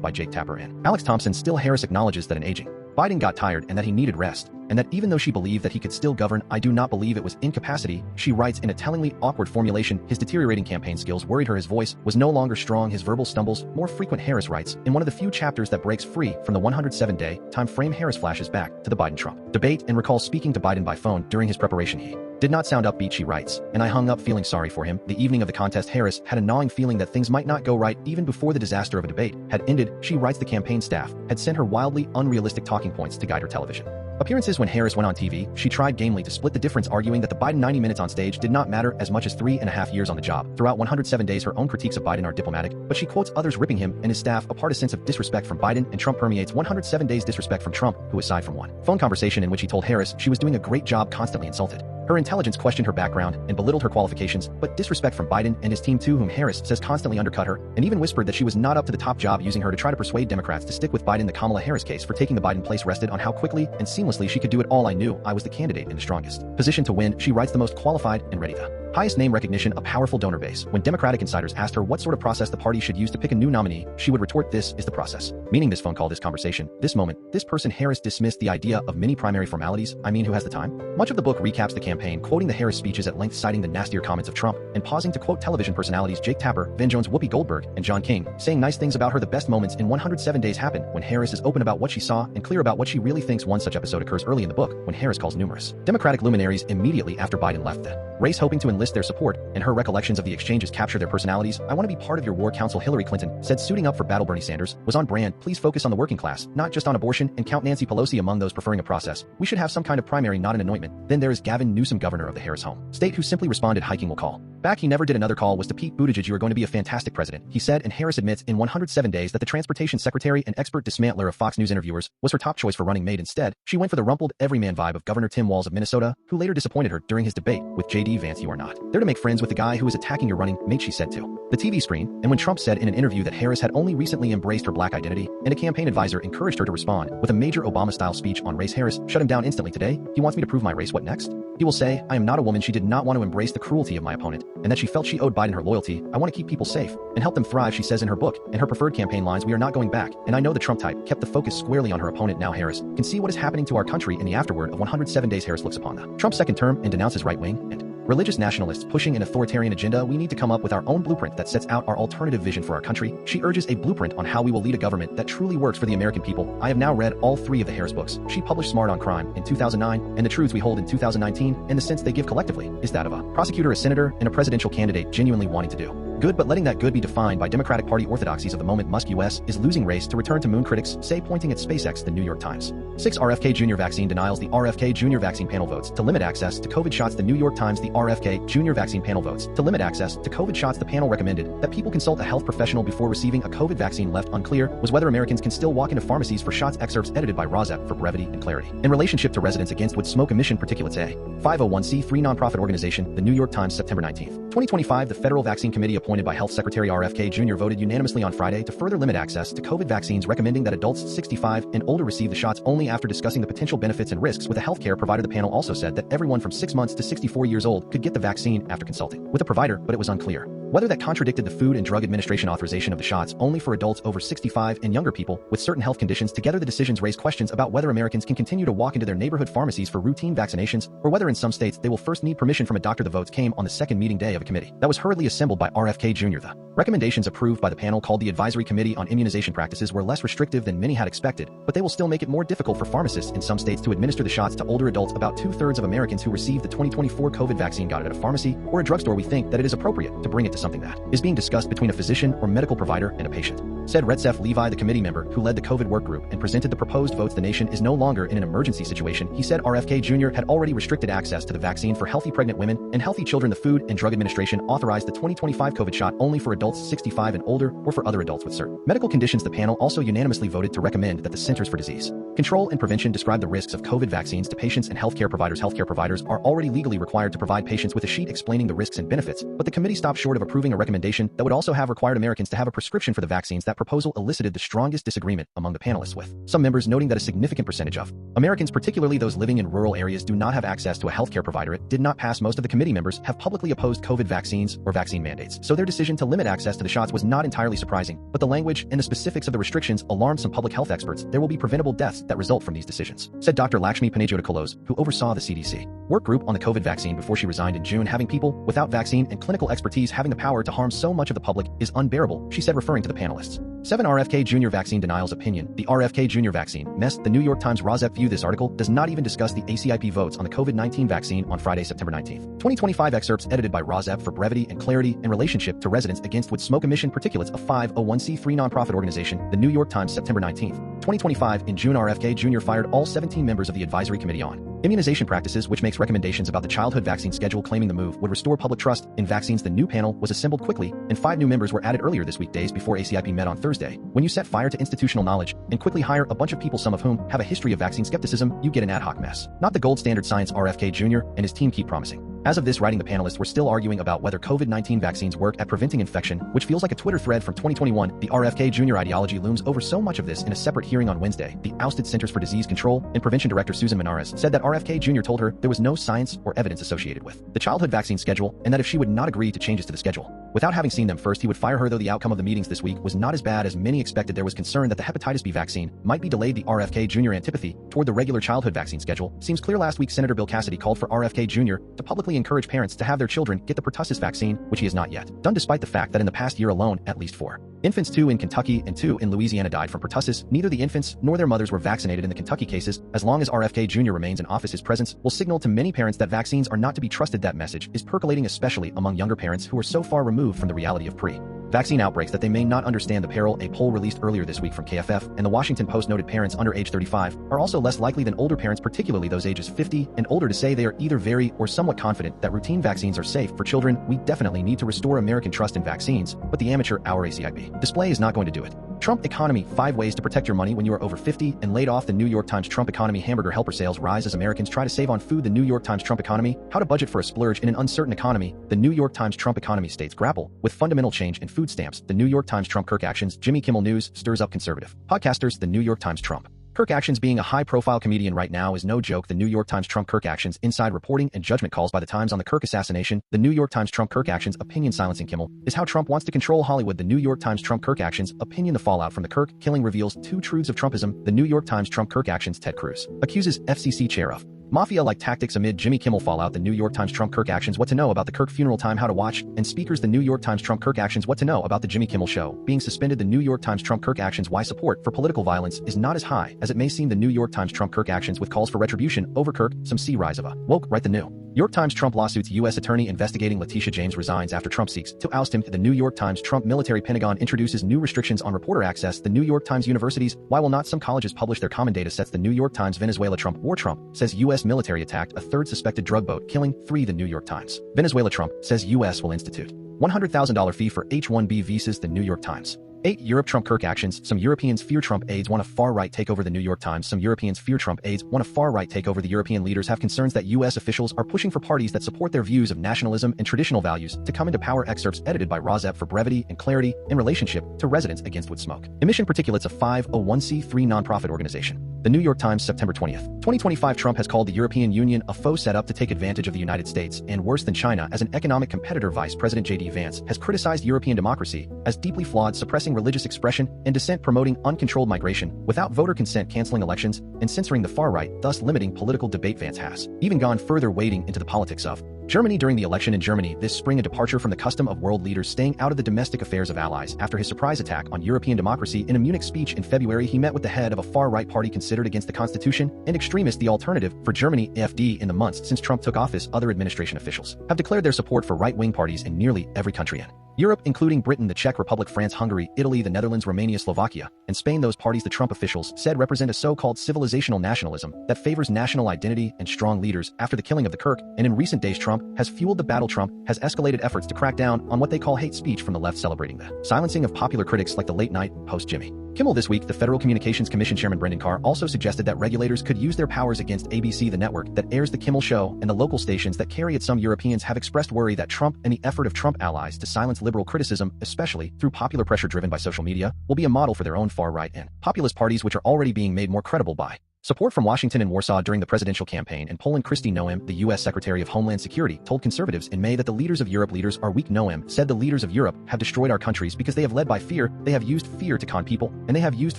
by Jake Tapper and Alex Thompson. Still, Harris acknowledges that an aging Biden got tired and that he needed rest, and that even though she believed that he could still govern, I do not believe it was incapacity. She writes in a tellingly awkward formulation, his deteriorating campaign skills worried her. His voice was no longer strong, his verbal stumbles more frequent. Harris writes, in one of the few chapters that breaks free from the 107-day time frame, Harris flashes back to the Biden-Trump debate and recalls speaking to Biden by phone during his preparation. He did not sound upbeat, she writes, and I hung up feeling sorry for him. The evening of the contest, Harris had a gnawing feeling that things might not go right even before the disaster of a debate had ended. She writes, the campaign staff had sent her wildly unrealistic talking points to guide her television appearances. When Harris went on TV, she tried gamely to split the difference, arguing that the Biden 90 minutes on stage did not matter as much as 3.5 years on the job. Throughout 107 days, her own critiques of Biden are diplomatic, but she quotes others ripping him and his staff apart. A sense of disrespect from Biden and Trump permeates 107 days. Disrespect from Trump, who, aside from one phone conversation in which he told Harris she was doing a great job, constantly insulted her intelligence, questioned her background, and belittled her qualifications. But disrespect from Biden and his team too, whom Harris says constantly undercut her, and even whispered that she was not up to the top job, using her to try to persuade Democrats to stick with Biden. The Kamala Harris case for taking the Biden place rested on how quickly and seamlessly she could do it all. I knew I was the candidate in the strongest position to win, she writes, the most qualified and ready, the highest name recognition, a powerful donor base. When Democratic insiders asked her what sort of process the party should use to pick a new nominee, she would retort, this is the process. Meaning this phone call, this conversation, this moment, this person. Harris dismissed the idea of mini primary formalities. I mean, who has the time? Much of the book recaps the campaign, quoting the Harris speeches at length, citing the nastier comments of Trump, and pausing to quote television personalities Jake Tapper, Van Jones, Whoopi Goldberg, and John King, saying nice things about her. The best moments in 107 days happen when Harris is open about what she saw and clear about what she really thinks. One such episode occurs early in the book, when Harris calls numerous Democratic luminaries immediately after Biden left the race, hoping to enlist their support, and her recollections of the exchanges capture their personalities. I want to be part of your war council. Hillary Clinton said suiting up for battle. Bernie Sanders was on brand. Please focus on the working class, not just on abortion, and count Nancy Pelosi among those preferring a process. We should have some kind of primary, not an anointment. Then there is Gavin Newsom, governor of the Harris home state, who simply responded, hiking will call back. He never did. Another call was to Pete Buttigieg. You are going to be a fantastic president, he said, and Harris admits in 107 days that the transportation secretary and expert dismantler of Fox News interviewers was her top choice for running mate. Instead, she went for the rumpled everyman vibe of Governor Tim Walz of Minnesota, who later disappointed her during his debate with J.D. Vance. You are not there to make friends with the guy who is attacking your running mate, she said to the TV screen. And when Trump said in an interview that Harris had only recently embraced her black identity, and a campaign advisor encouraged her to respond with a major Obama-style speech on race, Harris shut him down instantly. Today, he wants me to prove my race. What next? He will say, I am not a woman. She did not want to embrace the cruelty of my opponent, and that she felt she owed Biden her loyalty. I want to keep people safe and help them thrive, she says in her book. And her preferred campaign lines, we are not going back. And I know the Trump type kept the focus squarely on her opponent. Now Harris can see what is happening to our country in the afterword of 107 days. Harris looks upon the Trump second term and denounces right-wing and religious nationalists pushing an authoritarian agenda. We need to come up with our own blueprint that sets out our alternative vision for our country. She urges a blueprint on how we will lead a government that truly works for the American people. I have now read all 3 of the Harris books. She published Smart on Crime in 2009 and The Truths We Hold in 2019, and the sense they give collectively is that of a prosecutor, a senator, and a presidential candidate genuinely wanting to do good, but letting that good be defined by Democratic Party orthodoxies of the moment. Musk U.S. is losing race to return to moon, critics say, pointing at SpaceX. The New York Times. 6 RFK Junior vaccine denials. The RFK Junior vaccine panel votes to limit access to COVID shots. The New York Times. The RFK Junior vaccine panel votes to limit access to COVID shots. The panel recommended that people consult a health professional before receiving a COVID vaccine. Left unclear was whether Americans can still walk into pharmacies for shots. Excerpts edited by Rozep for brevity and clarity. In relationship to residents against would smoke emission particulates, a 501c3 nonprofit organization. The New York Times, September 19, 2025. The Federal Vaccine Committee appointed by Health Secretary RFK Jr. voted unanimously on Friday to further limit access to COVID vaccines, recommending that adults 65 and older receive the shots only after discussing the potential benefits and risks with a healthcare provider. The panel also said that everyone from 6 months to 64 years old could get the vaccine after consulting with a provider, but it was unclear whether that contradicted the Food and Drug Administration authorization of the shots only for adults over 65 and younger people with certain health conditions. Together, the decisions raise questions about whether Americans can continue to walk into their neighborhood pharmacies for routine vaccinations, or whether in some states they will first need permission from a doctor. The votes came on the second meeting day of a committee that was hurriedly assembled by RFK Jr. The recommendations approved by the panel, called the Advisory Committee on Immunization Practices, were less restrictive than many had expected, but they will still make it more difficult for pharmacists in some states to administer the shots to older adults. About 2/3 of Americans who received the 2024 COVID vaccine got it at a pharmacy or a drugstore. We think that it is appropriate to bring it to something that is being discussed between a physician or medical provider and a patient, said Retsef Levi, the committee member who led the COVID work group and presented the proposed votes. The nation is no longer in an emergency situation, he said. RFK Jr. had already restricted access to the vaccine for healthy pregnant women and healthy children. The Food and Drug Administration authorized the 2025 COVID shot only for adults 65 and older, or for other adults with certain medical conditions. The panel also unanimously voted to recommend that the Centers for Disease Control and Prevention describe the risks of COVID vaccines to patients and healthcare providers. Healthcare providers are already legally required to provide patients with a sheet explaining the risks and benefits, but the committee stopped short of approving a recommendation that would also have required Americans to have a prescription for the vaccines. That proposal elicited the strongest disagreement among the panelists, with some members noting that a significant percentage of Americans, particularly those living in rural areas, do not have access to a healthcare provider. It did not pass. Most of the committee members have publicly opposed COVID vaccines or vaccine mandates, so their decision to limit access to the shots was not entirely surprising, but the language and the specifics of the restrictions alarmed some public health experts. There will be preventable deaths that result from these decisions, said Dr. Lakshmi Panayjotakolos, who oversaw the CDC work group on the COVID vaccine before she resigned in June. Having people without vaccine and clinical expertise having the power to harm so much of the public is unbearable, she said, referring to the panelists. 7 RFK Junior vaccine denials opinion. The RFK Junior vaccine mess. The New York Times RFK view. This article does not even discuss the ACIP votes on the COVID-19 vaccine on Friday, September 19th. 2025 excerpts edited by RFK for brevity and clarity in relationship to residents against wood smoke emission particulates. A 501c3 nonprofit organization. The New York Times, September 19th. 2025. In June, RFK Jr. fired all 17 members of the Advisory Committee on Immunization Practices, which makes recommendations about the childhood vaccine schedule, claiming the move would restore public trust in vaccines. The new panel was assembled quickly, and 5 new members were added earlier this week, days before ACIP met on Thursday. When you set fire to institutional knowledge and quickly hire a bunch of people, some of whom have a history of vaccine skepticism, you get an ad hoc mess. Not the gold standard science RFK Jr. and his team keep promising. As of this writing, the panelists were still arguing about whether COVID-19 vaccines work at preventing infection, which feels like a Twitter thread from 2021. The RFK Jr. ideology looms over so much of this. In a separate hearing on Wednesday, the ousted Centers for Disease Control and Prevention Director Susan Menares said that RFK Jr. told her there was no science or evidence associated with the childhood vaccine schedule, and that if she would not agree to changes to the schedule without having seen them first, he would fire her. Though the outcome of the meetings this week was not as bad as many expected, there was concern that the hepatitis B vaccine might be delayed. The RFK Jr. antipathy toward the regular childhood vaccine schedule seems clear. Last week, Senator Bill Cassidy called for RFK Jr. to publicly encourage parents to have their children get the pertussis vaccine, which he has not yet done, despite the fact that in the past year alone, at least 4 infants, 2 in Kentucky and 2 in Louisiana, died from pertussis. Neither the infants nor their mothers were vaccinated in the Kentucky cases. As long as RFK Jr. remains in office, his presence will signal to many parents that vaccines are not to be trusted. That message is percolating, especially among younger parents who are so far removed from the reality of pre-vaccine outbreaks that they may not understand the peril. A poll released earlier this week from KFF and the Washington Post noted parents under age 35 are also less likely than older parents, particularly those ages 50 and older, to say they are either very or somewhat confident that routine vaccines are safe for children. We definitely need to restore American trust in vaccines, but the amateur hour ACIP display is not going to do it. Trump economy. 5 ways to protect your money when you are over 50 and laid off. The New York Times Trump economy. Hamburger helper sales rise as Americans try to save on food. The New York Times Trump economy. How to budget for a splurge in an uncertain economy. The New York Times Trump economy. States grapple with fundamental change in food stamps. The New York Times Trump Kirk actions. Jimmy Kimmel News stirs up conservative podcasters. The New York Times Trump Kirk actions. Being a high-profile comedian right now is no joke. The New York Times Trump Kirk actions. Inside reporting and judgment calls by the Times on the Kirk assassination. The New York Times Trump Kirk actions. Opinion silencing Kimmel is how Trump wants to control Hollywood. The New York Times Trump Kirk actions. Opinion. The fallout from the Kirk killing reveals 2 truths of Trumpism. The New York Times Trump Kirk actions. Ted Cruz accuses FCC chair of mafia-like tactics amid Jimmy Kimmel fallout. The New York Times Trump Kirk actions. What to know about the Kirk funeral. Time how to watch and speakers. The New York Times Trump Kirk actions. What to know about the Jimmy Kimmel show being suspended. The New York Times Trump Kirk actions. Why support for political violence is not as high as it may seem. The New York Times Trump Kirk actions with calls for retribution over Kirk. Some see rise of a woke right. The New York Times Trump lawsuits. U.S. attorney investigating Letitia James resigns after Trump seeks to oust him. The New York Times Trump military. Pentagon introduces new restrictions on reporter access. The New York Times universities. Why will not some colleges publish their common data sets? The New York Times Venezuela Trump war. Trump says U.S. military attacked a 3rd suspected drug boat, killing 3. The New York Times Venezuela. Trump says U.S. will institute $100,000 fee for H-1B visas. The New York Times 8 Europe Trump Kirk actions. Some Europeans fear Trump aides want a far right takeover. The New York Times. Some Europeans fear Trump aides want a far right takeover. The European leaders have concerns that U.S. officials are pushing for parties that support their views of nationalism and traditional values to come into power. Excerpts edited by RFK for brevity and clarity in relationship to residents against wood smoke emission particulates. A 501c3 nonprofit organization. The New York Times, September 20th. 2025. Trump has called the European Union a foe set up to take advantage of the United States and worse than China as an economic competitor. Vice President J.D. Vance has criticized European democracy as deeply flawed, suppressing religious expression and dissent, promoting uncontrolled migration without voter consent, canceling elections, and censoring the far right, thus limiting political debate. Vance has even gone further, wading into the politics of Germany during the election in Germany this spring, a departure from the custom of world leaders staying out of the domestic affairs of allies. After his surprise attack on European democracy in a Munich speech in February, he met with the head of a far-right party considered against the Constitution and extremist, the Alternative for Germany, AfD. In the months since Trump took office, other administration officials have declared their support for right-wing parties in nearly every country in Europe, including Britain, the Czech Republic, France, Hungary, Italy, the Netherlands, Romania, Slovakia, and Spain. Those parties, the Trump officials said, represent a so-called civilizational nationalism that favors national identity and strong leaders. After the killing of the Kirk, and in recent days, Trump has fueled the battle. Trump has escalated efforts to crack down on what they call hate speech from the left, celebrating the silencing of popular critics like the late-night host Jimmy Kimmel This Week, the Federal Communications Commission Chairman Brendan Carr also suggested that regulators could use their powers against ABC, the network that airs The Kimmel Show, and the local stations that carry it. Some Europeans have expressed worry that Trump and the effort of Trump allies to silence liberal criticism, especially through popular pressure driven by social media, will be a model for their own far-right and populist parties, which are already being made more credible by support from Washington and Warsaw during the presidential campaign. In Poland, Kristi Noem, the U.S. Secretary of Homeland Security, told conservatives in May that the leaders of Europe are weak. Noem said the leaders of Europe have destroyed our countries because they have led by fear, they have used fear to con people, and they have used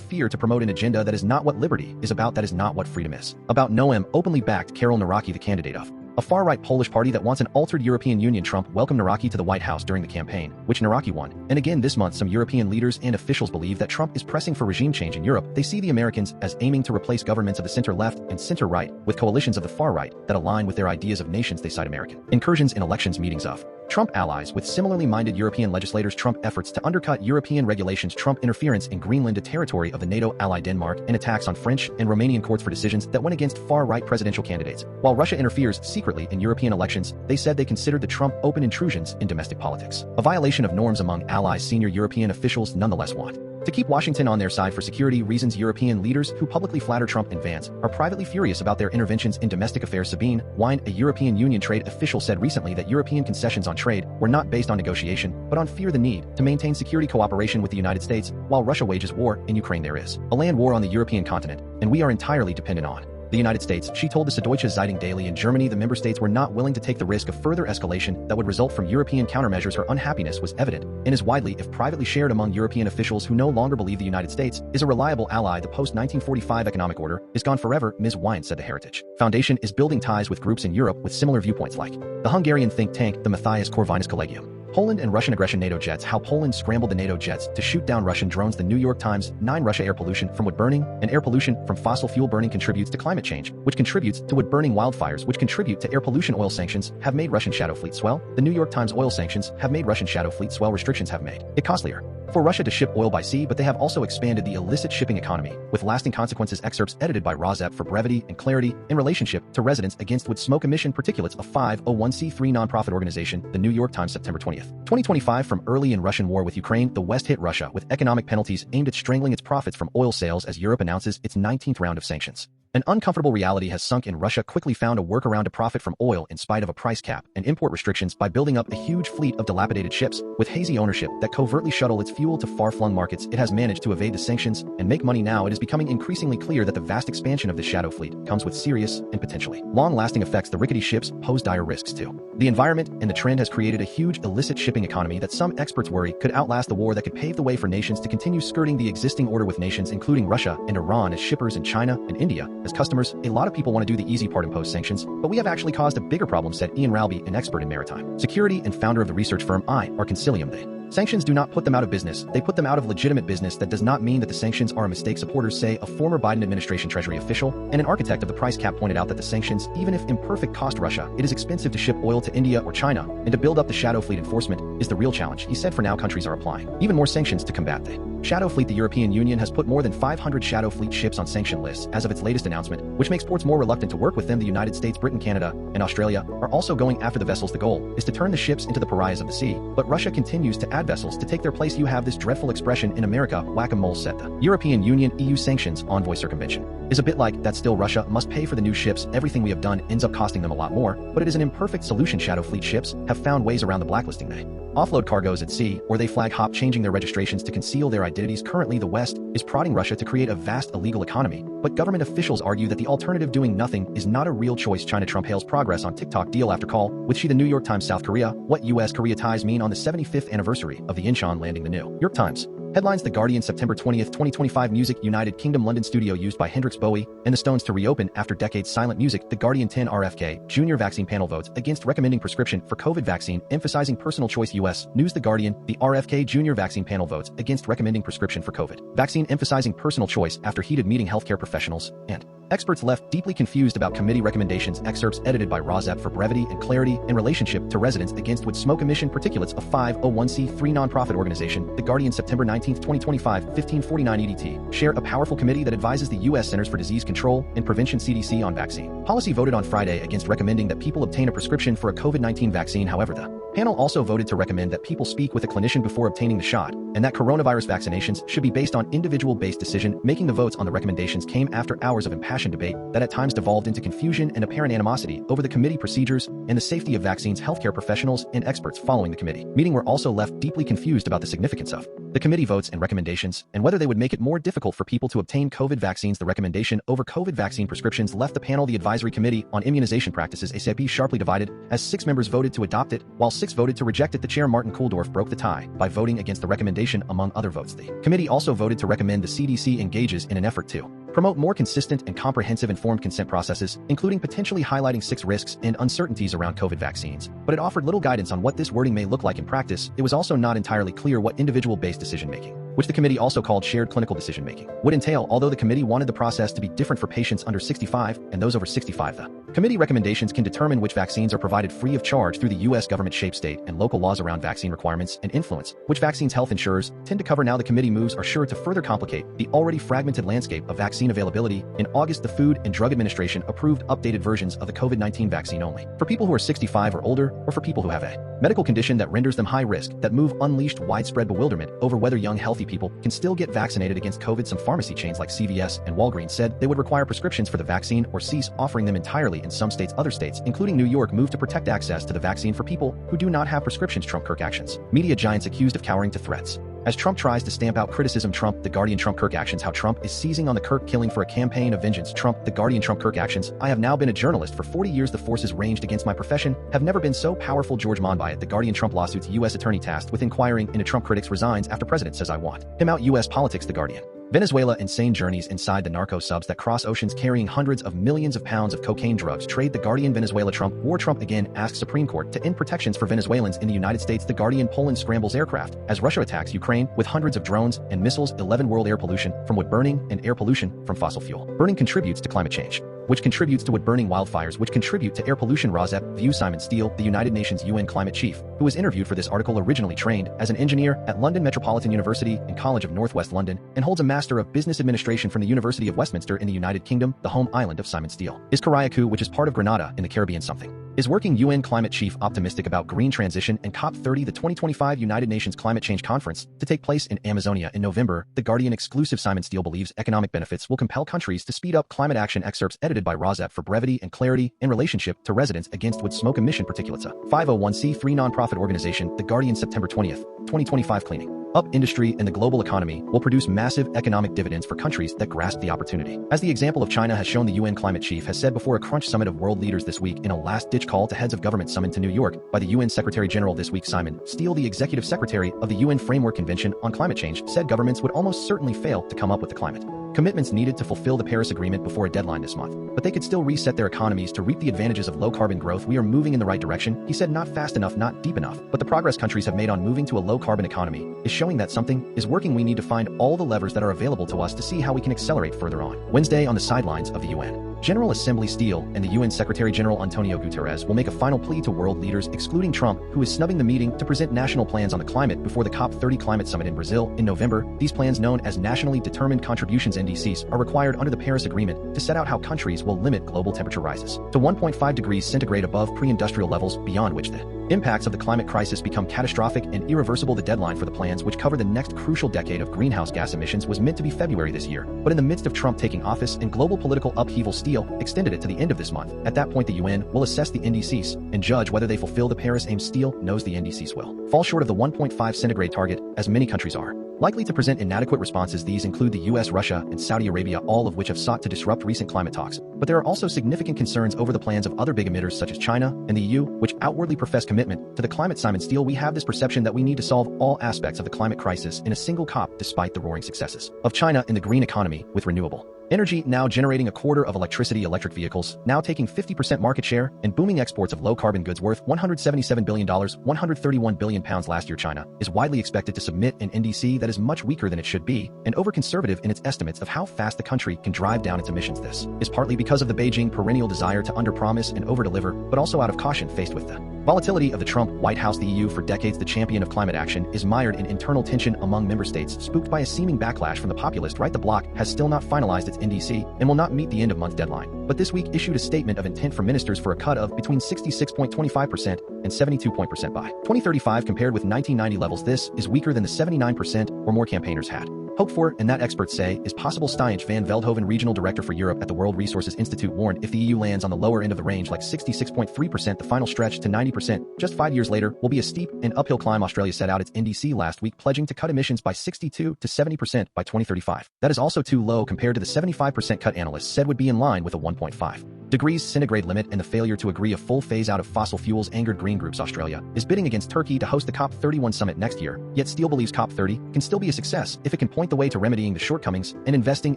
fear to promote an agenda that is not what liberty is about, that is not what freedom is about. Noem openly backed Karol Nawrocki, the candidate of a far-right Polish party that wants an altered European Union. Trump welcomed Nawrocki to the White House during the campaign, which Nawrocki won. And again this month, some European leaders and officials believe that Trump is pressing for regime change in Europe. They see the Americans as aiming to replace governments of the center-left and center-right with coalitions of the far-right that align with their ideas of nations they cite American incursions in elections. Meetings of Trump allies with similarly minded European legislators. Trump efforts to undercut European regulations. Trump interference in Greenland, a territory of the NATO ally Denmark, and attacks on French and Romanian courts for decisions that went against far-right presidential candidates. While Russia interferes secretly in European elections, they said they considered the Trump open intrusions in domestic politics a violation of norms among allies. Senior European officials nonetheless want to keep Washington on their side for security reasons. European leaders who publicly flatter Trump and Vance are privately furious about their interventions in domestic affairs. Sabine Wine, a European Union trade official, said recently that European concessions on trade were not based on negotiation, but on fear, the need to maintain security cooperation with the United States while Russia wages war in Ukraine. There is a land war on the European continent, and we are entirely dependent on the United States, she told the Süddeutsche Zeitung daily. In Germany, the member states were not willing to take the risk of further escalation that would result from European countermeasures. Her unhappiness was evident and is widely, if privately, shared among European officials who no longer believe the United States is a reliable ally. The post-1945 economic order is gone forever, Ms. Wine said. The Heritage Foundation is building ties with groups in Europe with similar viewpoints, like the Hungarian think tank, the Matthias Corvinus Collegium. Poland and Russian aggression. NATO jets. How Poland scrambled the NATO jets to shoot down Russian drones. The New York Times. 9 Russia air pollution from wood burning and air pollution from fossil fuel burning contributes to climate change, which contributes to wood burning. Wildfires, which contribute to air pollution. Oil sanctions have made Russian shadow fleet swell. The New York Times. Oil sanctions have made Russian shadow fleet swell. Restrictions have made it costlier for Russia to ship oil by sea, but they have also expanded the illicit shipping economy with lasting consequences. Excerpts edited by RFK for brevity and clarity in relationship to residents against wood smoke emission particulates. A 501c3 nonprofit organization. The New York Times, September 20th, 2025. From early in Russian war with Ukraine, the West hit Russia with economic penalties aimed at strangling its profits from oil sales as Europe announces its 19th round of sanctions. An uncomfortable reality has sunk in. Russia quickly found a workaround to profit from oil in spite of a price cap and import restrictions by building up a huge fleet of dilapidated ships with hazy ownership that covertly shuttle its fuel to far-flung markets. It has managed to evade the sanctions and make money. Now it is becoming increasingly clear that the vast expansion of this shadow fleet comes with serious and potentially long-lasting effects. The rickety ships pose dire risks to the environment, and the trend has created a huge illicit shipping economy that some experts worry could outlast the war that could pave the way for nations to continue skirting the existing order, with nations including Russia and Iran as shippers and China and India as customers. A lot of people want to do the easy part, impose sanctions, but we have actually caused a bigger problem, said Ian Ralby, an expert in maritime security and founder of the research firm Concilium. Sanctions do not put them out of business, they put them out of legitimate business. That does not mean that the sanctions are a mistake, supporters say. A former Biden administration Treasury official and an architect of the price cap pointed out that the sanctions, even if imperfect, cost Russia. It is expensive to ship oil to India or China, and to build up the shadow fleet. Enforcement is the real challenge, he said. For now, countries are applying even more sanctions to combat the shadow fleet. The European Union has put more than 500 shadow fleet ships on sanction lists as of its latest announcement, which makes ports more reluctant to work with them. The United States, Britain, Canada, and Australia are also going after the vessels. The goal is to turn the ships into the pariahs of the sea, but Russia continues to add vessels to take their place. You have this dreadful expression in America, whack-a-mole, said the European Union. EU sanctions envoy. Circumvention is a bit like that. Still, Russia must pay for the new ships. Everything we have done ends up costing them a lot more, but it is an imperfect solution. Shadow fleet ships have found ways around the blacklisting. They offload cargoes at sea, or they flag hop, changing their registrations to conceal their identities. Currently, the West is prodding Russia to create a vast illegal economy, but government officials argue that the alternative, doing nothing, is not a real choice. China. Trump hails progress on TikTok deal after call with Xi. The New York Times. South Korea. What U.S.-Korea ties mean on the 75th anniversary of the Incheon landing. The New York Times. Headlines. The Guardian, September 20th, 2025. Music. United Kingdom London studio used by Hendrix, Bowie, and the Stones to reopen after decades silent. Music. The Guardian. 10 RFK Junior vaccine panel votes against recommending prescription for COVID vaccine, emphasizing personal choice. U.S. News. The Guardian. The RFK Junior vaccine panel votes against recommending prescription for COVID vaccine, emphasizing personal choice after heated meeting. Healthcare professionals and experts left deeply confused about committee recommendations. Excerpts edited by RFK for brevity and clarity in relationship to residents against wood smoke emission particulates. A 501c3 nonprofit organization. The Guardian, September 19th, 2025, 1549 EDT. Share, a powerful committee that advises the U.S. Centers for Disease Control and Prevention (CDC) on vaccine policy, voted on Friday against recommending that people obtain a prescription for a COVID-19 vaccine. However, the Panel also voted to recommend that people speak with a clinician before obtaining the shot, and that coronavirus vaccinations should be based on individual-based decision. Making the votes on the recommendations came after hours of impassioned debate that at times devolved into confusion and apparent animosity over the committee procedures and the safety of vaccines. Healthcare professionals and experts following the committee meeting were also left deeply confused about the significance of the committee votes and recommendations, and whether they would make it more difficult for people to obtain COVID vaccines. The recommendation over COVID vaccine prescriptions left the panel, the Advisory Committee on Immunization Practices ACIP, sharply divided, as 6 members voted to adopt it, while 6 voted to reject it. The chair, Martin Kulldorff, broke the tie by voting against the recommendation. Among other votes, the committee also voted to recommend the CDC engages in an effort to promote more consistent and comprehensive informed consent processes, including potentially highlighting 6 risks and uncertainties around COVID vaccines. But it offered little guidance on what this wording may look like in practice. It was also not entirely clear what individual-based decision-making, which the committee also called shared clinical decision-making, would entail. Although the committee wanted the process to be different for patients under 65 and those over 65, the committee recommendations can determine which vaccines are provided free of charge through the U.S. government-shaped state and local laws around vaccine requirements and influence, which vaccines health insurers tend to cover. Now the committee moves are sure to further complicate the already fragmented landscape of vaccine availability. In August, the Food and Drug Administration approved updated versions of the COVID-19 vaccine only for people who are 65 or older, or for people who have a medical condition that renders them high risk. That move unleashed widespread bewilderment over whether young, healthy people can still get vaccinated against COVID. Some pharmacy chains like CVS and Walgreens said they would require prescriptions for the vaccine or cease offering them entirely. In some states, other states, including New York, moved to protect access to the vaccine for people who do not have prescriptions. Trump Kirk actions. Media giants accused of cowering to threats. As Trump tries to stamp out criticism, The Guardian. Trump Kirk actions. How Trump is seizing on the Kirk killing for a campaign of vengeance. The Guardian. Trump Kirk actions. I have now been a journalist for 40 years. The forces ranged against my profession have never been so powerful. George Monbiot. The Guardian. Trump lawsuits. U.S. attorney tasked with inquiring into Trump critics resigns after president says I want him out. U.S. politics. The Guardian. Venezuela. Insane journeys inside the narco subs that cross oceans carrying hundreds of millions of pounds of cocaine drugs trade. The Guardian. Venezuela. Trump war. Trump again asks Supreme Court to end protections for Venezuelans in the United States. The Guardian. Poland scrambles aircraft as Russia attacks Ukraine with hundreds of drones and missiles. 11 World air pollution from wood burning and air pollution from fossil fuel burning contributes to climate change, which contributes to wood burning. Wildfires, which contribute to air pollution. ROSEP view. Simon Steele, the United Nations UN climate chief, who was interviewed for this article, originally trained as an engineer at London Metropolitan University and College of Northwest London, and holds a Master of Business Administration from the University of Westminster in the United Kingdom, the home island of Simon Steele, is Cariaco, which is part of Grenada in the Caribbean. Something is working. UN climate chief optimistic about green transition and Cop30, the 2025 United Nations Climate Change Conference, to take place in Amazonia in November. The Guardian exclusive. Simon Steele believes economic benefits will compel countries to speed up climate action. Excerpts edited by ROSEP for brevity and clarity in relationship to residents against wood smoke emission particulates. A 501c3 nonprofit organization. The Guardian. September 20th, 2025. Cleaning up industry and the global economy will produce massive economic dividends for countries that grasp the opportunity. As the example of China has shown, the UN climate chief has said before a crunch summit of world leaders this week in a last-ditch call to heads of government summoned to New York by the UN Secretary General this week. Simon Steele, the executive secretary of the UN Framework Convention on Climate Change, said governments would almost certainly fail to come up with the climate commitments needed to fulfill the Paris Agreement before a deadline this month, but they could still reset their economies to reap the advantages of low-carbon growth. We are moving in the right direction, he said. Not fast enough, not deep enough, but the progress countries have made on moving to a low-carbon economy is showing that something is working. We need to find all the levers that are available to us to see how we can accelerate further on. Wednesday, on the sidelines of the UN General Assembly, Steele and the UN Secretary General Antonio Guterres will make a final plea to world leaders, excluding Trump, who is snubbing the meeting, to present national plans on the climate before the Cop30 climate summit in Brazil in November. These plans, known as nationally determined contributions (NDCs), are required under the Paris Agreement to set out how countries will limit global temperature rises to 1.5 degrees centigrade above pre-industrial levels, beyond which the impacts of the climate crisis become catastrophic and irreversible. The deadline for the plans, which cover the next crucial decade of greenhouse gas emissions, was meant to be February this year, but in the midst of Trump taking office and global political upheaval, Steele extended it to the end of this month. At that point, the UN will assess the NDCs and judge whether they fulfill the Paris aims. Steele knows the NDCs will fall short of the 1.5 centigrade target, as many countries are likely to present inadequate responses. These include the US, Russia, and Saudi Arabia, all of which have sought to disrupt recent climate talks. But there are also significant concerns over the plans of other big emitters such as China and the EU, which outwardly profess commitment to the climate. Simon Steele, we have this perception that we need to solve all aspects of the climate crisis in a single COP, despite the roaring successes of China in the green economy with renewable energy, now generating a quarter of electricity, electric vehicles now taking 50% market share, and booming exports of low-carbon goods worth $177 billion, £131 billion last year. China is widely expected to submit an NDC that is much weaker than it should be and over-conservative in its estimates of how fast the country can drive down its emissions. This is partly because of the Beijing perennial desire to under-promise and over-deliver, but also out of caution faced with the Volatility of the Trump White House. The EU, for decades the champion of climate action, is mired in internal tension among member states, spooked by a seeming backlash from the populist right. The bloc has still not finalized its NDC and will not meet the end-of-month deadline, but this week issued a statement of intent from ministers for a cut of between 66.25% and 72% by 2035 compared with 1990 levels. This is weaker than the 79% or more campaigners had hoped for, and that experts say is possible. Stijntje van Veldhoven, regional director for Europe at the World Resources Institute, warned if the EU lands on the lower end of the range, like 66.3%, the final stretch to 90% just 5 years later will be a steep and uphill climb. Australia set out its NDC last week, pledging to cut emissions by 62 to 70% by 2035. That is also too low compared to the 75% cut analysts said would be in line with a 1.5 degrees centigrade limit, and the failure to agree a full phase-out of fossil fuels angered green groups. Australia is bidding against Turkey to host the Cop31 summit next year, yet Steele believes Cop30 can still be a success if it can point the way to remedying the shortcomings and investing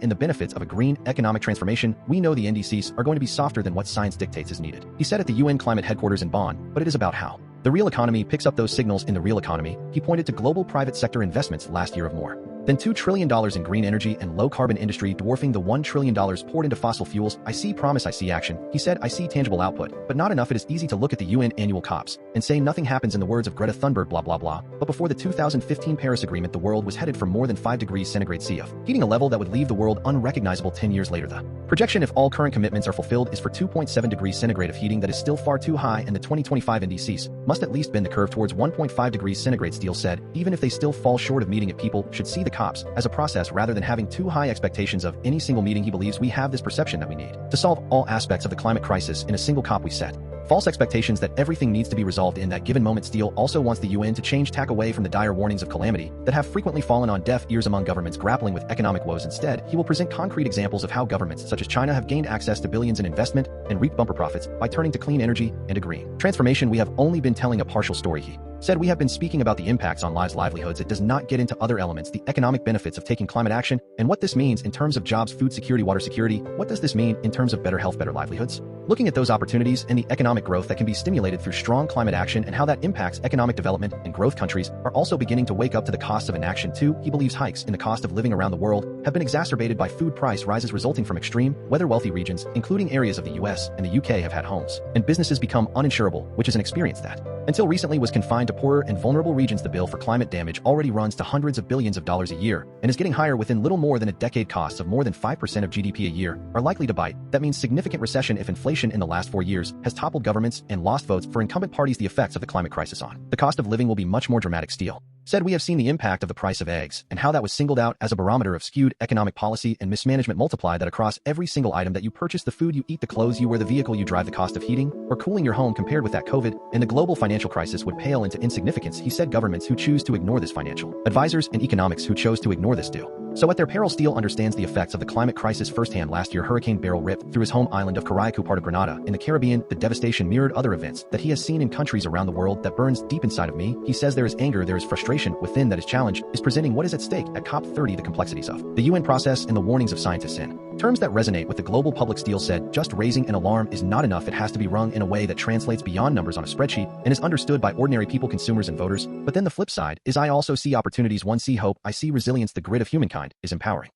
in the benefits of a green economic transformation. We know the NDCs are going to be softer than what science dictates is needed, he said at the UN climate headquarters in Bonn, but it is about how the real economy picks up those signals. In the real economy, he pointed to global private sector investments last year of more than $2 trillion in green energy and low-carbon industry, dwarfing the $1 trillion poured into fossil fuels. I see promise, I see action, he said. I see tangible output, but not enough. It is easy to look at the UN annual COPs and say nothing happens, in the words of Greta Thunberg, blah, blah, blah. But before the 2015 Paris Agreement, the world was headed for more than 5 degrees centigrade C of heating, a level that would leave the world unrecognizable 10 years later. The projection, if all current commitments are fulfilled, is for 2.7 degrees centigrade of heating. That is still far too high, and the 2025 NDCs must at least bend the curve towards 1.5 degrees centigrade. Steele said, even if they still fall short of meeting it, people should see the COPs as a process rather than having too high expectations of any single meeting. He believes we have this perception that we need to solve all aspects of the climate crisis in a single COP. We set false expectations that everything needs to be resolved in that given moment. Steele also wants the UN to change tack away from the dire warnings of calamity that have frequently fallen on deaf ears among governments grappling with economic woes. Instead, he will present concrete examples of how governments such as China have gained access to billions in investment and reaped bumper profits by turning to clean energy and a green transformation. We have only been telling a partial story, he said. We have been speaking about the impacts on lives, livelihoods. It does not get into other elements, the economic benefits of taking climate action, and what this means in terms of jobs, food security, water security. What does this mean in terms of better health, better livelihoods? Looking at those opportunities and the economic growth that can be stimulated through strong climate action and how that impacts economic development, and growth countries are also beginning to wake up to the costs of inaction too. He believes hikes in the cost of living around the world have been exacerbated by food price rises resulting from extreme weather. Wealthy regions, including areas of the US and the UK, have had homes and businesses become uninsurable, which is an experience that until recently was confined to poorer and vulnerable regions. The bill for climate damage already runs to hundreds of billions of dollars a year and is getting higher within little more than a decade. Costs of more than 5% of GDP a year are likely to bite. That means significant recession if inflation in the last 4 years has toppled governments and lost votes for incumbent parties. The effects of the climate crisis on the cost of living will be much more dramatic. Steele said, we have seen the impact of the price of eggs and how that was singled out as a barometer of skewed economic policy and mismanagement. Multiply that across every single item that you purchase, the food you eat, the clothes you wear, the vehicle you drive, the cost of heating or cooling your home. Compared with that, COVID and the global financial crisis would pale into insignificance, he said. Governments who choose to ignore this, financial advisors and economics who chose to ignore this, do so at their peril. Steele understands the effects of the climate crisis firsthand. Last year, Hurricane Beryl ripped through his home island of Caraico, part of Grenada, in the Caribbean. The devastation mirrored other events that he has seen in countries around the world. That burns deep inside of me, he says. There is anger, there is frustration within. That is challenge is presenting what is at stake at Cop30, the complexities of the UN process and the warnings of scientists in terms that resonate with the global public. Steele said, just raising an alarm is not enough. It has to be rung in a way that translates beyond numbers on a spreadsheet and is understood by ordinary people, consumers and voters. But then the flip side is I also see opportunities. One, see hope. I see resilience. The grit of humankind is empowering.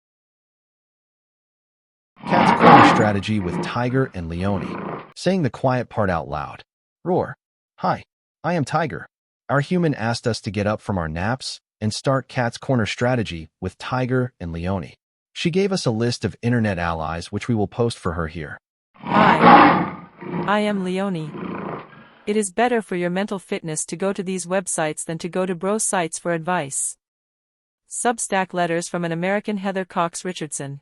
Cat's corner strategy with Tiger and Leone. Saying the quiet part out loud. Roar. Hi, I am Tiger. Our human asked us to get up from our naps and start Cat's Corner strategy with Tiger and Leone. She gave us a list of internet allies, which we will post for her here. Hi, I am Leone. It is better for your mental fitness to go to these websites than to go to bro sites for advice. Substack letters from an American Heather Cox Richardson.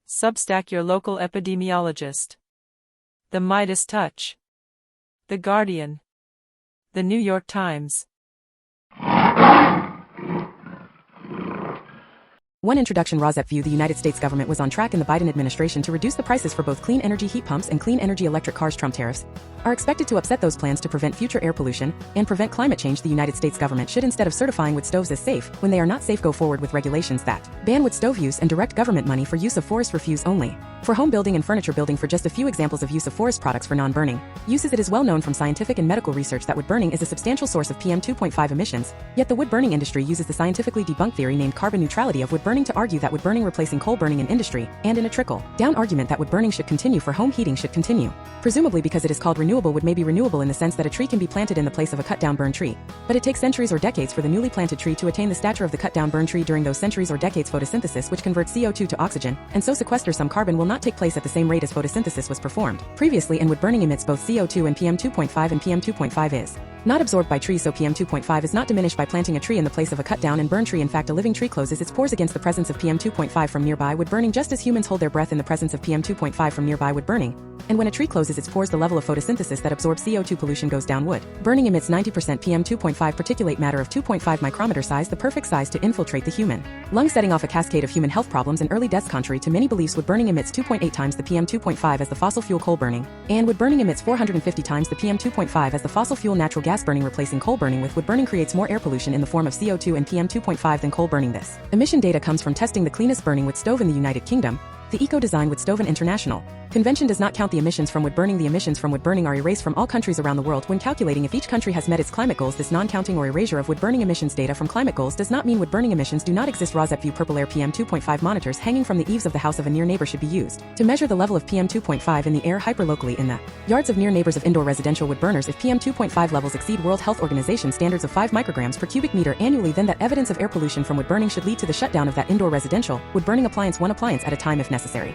Substack your local epidemiologist. The Midas Touch. The Guardian. The New York Times. One introduction. Rosette view. The United States government was on track in the Biden administration to reduce the prices for both clean energy heat pumps and clean energy electric cars. Trump tariffs are expected to upset those plans to prevent future air pollution and prevent climate change. The United States government should, instead of certifying wood stoves as safe when they are not safe, go forward with regulations that ban wood stove use and direct government money for use of forest refuse only for home building and furniture building. For just a few examples of use of forest products for non-burning uses, it is well known from scientific and medical research that wood burning is a substantial source of PM 2.5 emissions, yet the wood burning industry uses the scientifically debunked theory named carbon neutrality of wood burning burning to argue that wood burning replacing coal burning in industry, and in a trickle-down argument that wood burning should continue for home heating should continue. Presumably because it is called renewable, wood may be renewable in the sense that a tree can be planted in the place of a cut-down burned tree. But it takes centuries or decades for the newly planted tree to attain the stature of the cut-down burned tree. During those centuries or decades, photosynthesis, which converts CO2 to oxygen, and so sequesters some carbon, will not take place at the same rate as photosynthesis was performed previously, and wood burning emits both CO2 and PM2.5, and PM2.5 is not absorbed by trees, so PM2.5 is not diminished by planting a tree in the place of a cut-down and burned tree. In fact, a living tree closes its pores against the presence of PM2.5 from nearby wood burning, just as humans hold their breath in the presence of PM2.5 from nearby wood burning. And when a tree closes its pores, the level of photosynthesis that absorbs CO2 pollution goes down. Wood burning emits 90% PM2.5 particulate matter of 2.5 micrometer size, the perfect size to infiltrate the human lung, setting off a cascade of human health problems and early deaths. Contrary to many beliefs, wood burning emits 2.8 times the PM2.5 as the fossil fuel coal burning, and wood burning emits 450 times the PM2.5 as the fossil fuel natural gas burning. Replacing coal burning with wood burning creates more air pollution in the form of CO2 and PM2.5 than coal burning. This emission data comes from testing the cleanest burning wood stove in the United Kingdom. The Eco-Design Wood Stove and International Convention does not count the emissions from wood burning. The emissions from wood burning are erased from all countries around the world when calculating if each country has met its climate goals. This non-counting or erasure of wood burning emissions data from climate goals does not mean wood burning emissions do not exist. ROSEP View Purple Air PM2.5 monitors hanging from the eaves of the house of a near neighbor should be used to measure the level of PM2.5 in the air hyperlocally in the yards of near neighbors of indoor residential wood burners. If PM2.5 levels exceed World Health Organization standards of 5 micrograms per cubic meter annually, then that evidence of air pollution from wood burning should lead to the shutdown of that indoor residential wood burning appliance, one appliance at a time if necessary.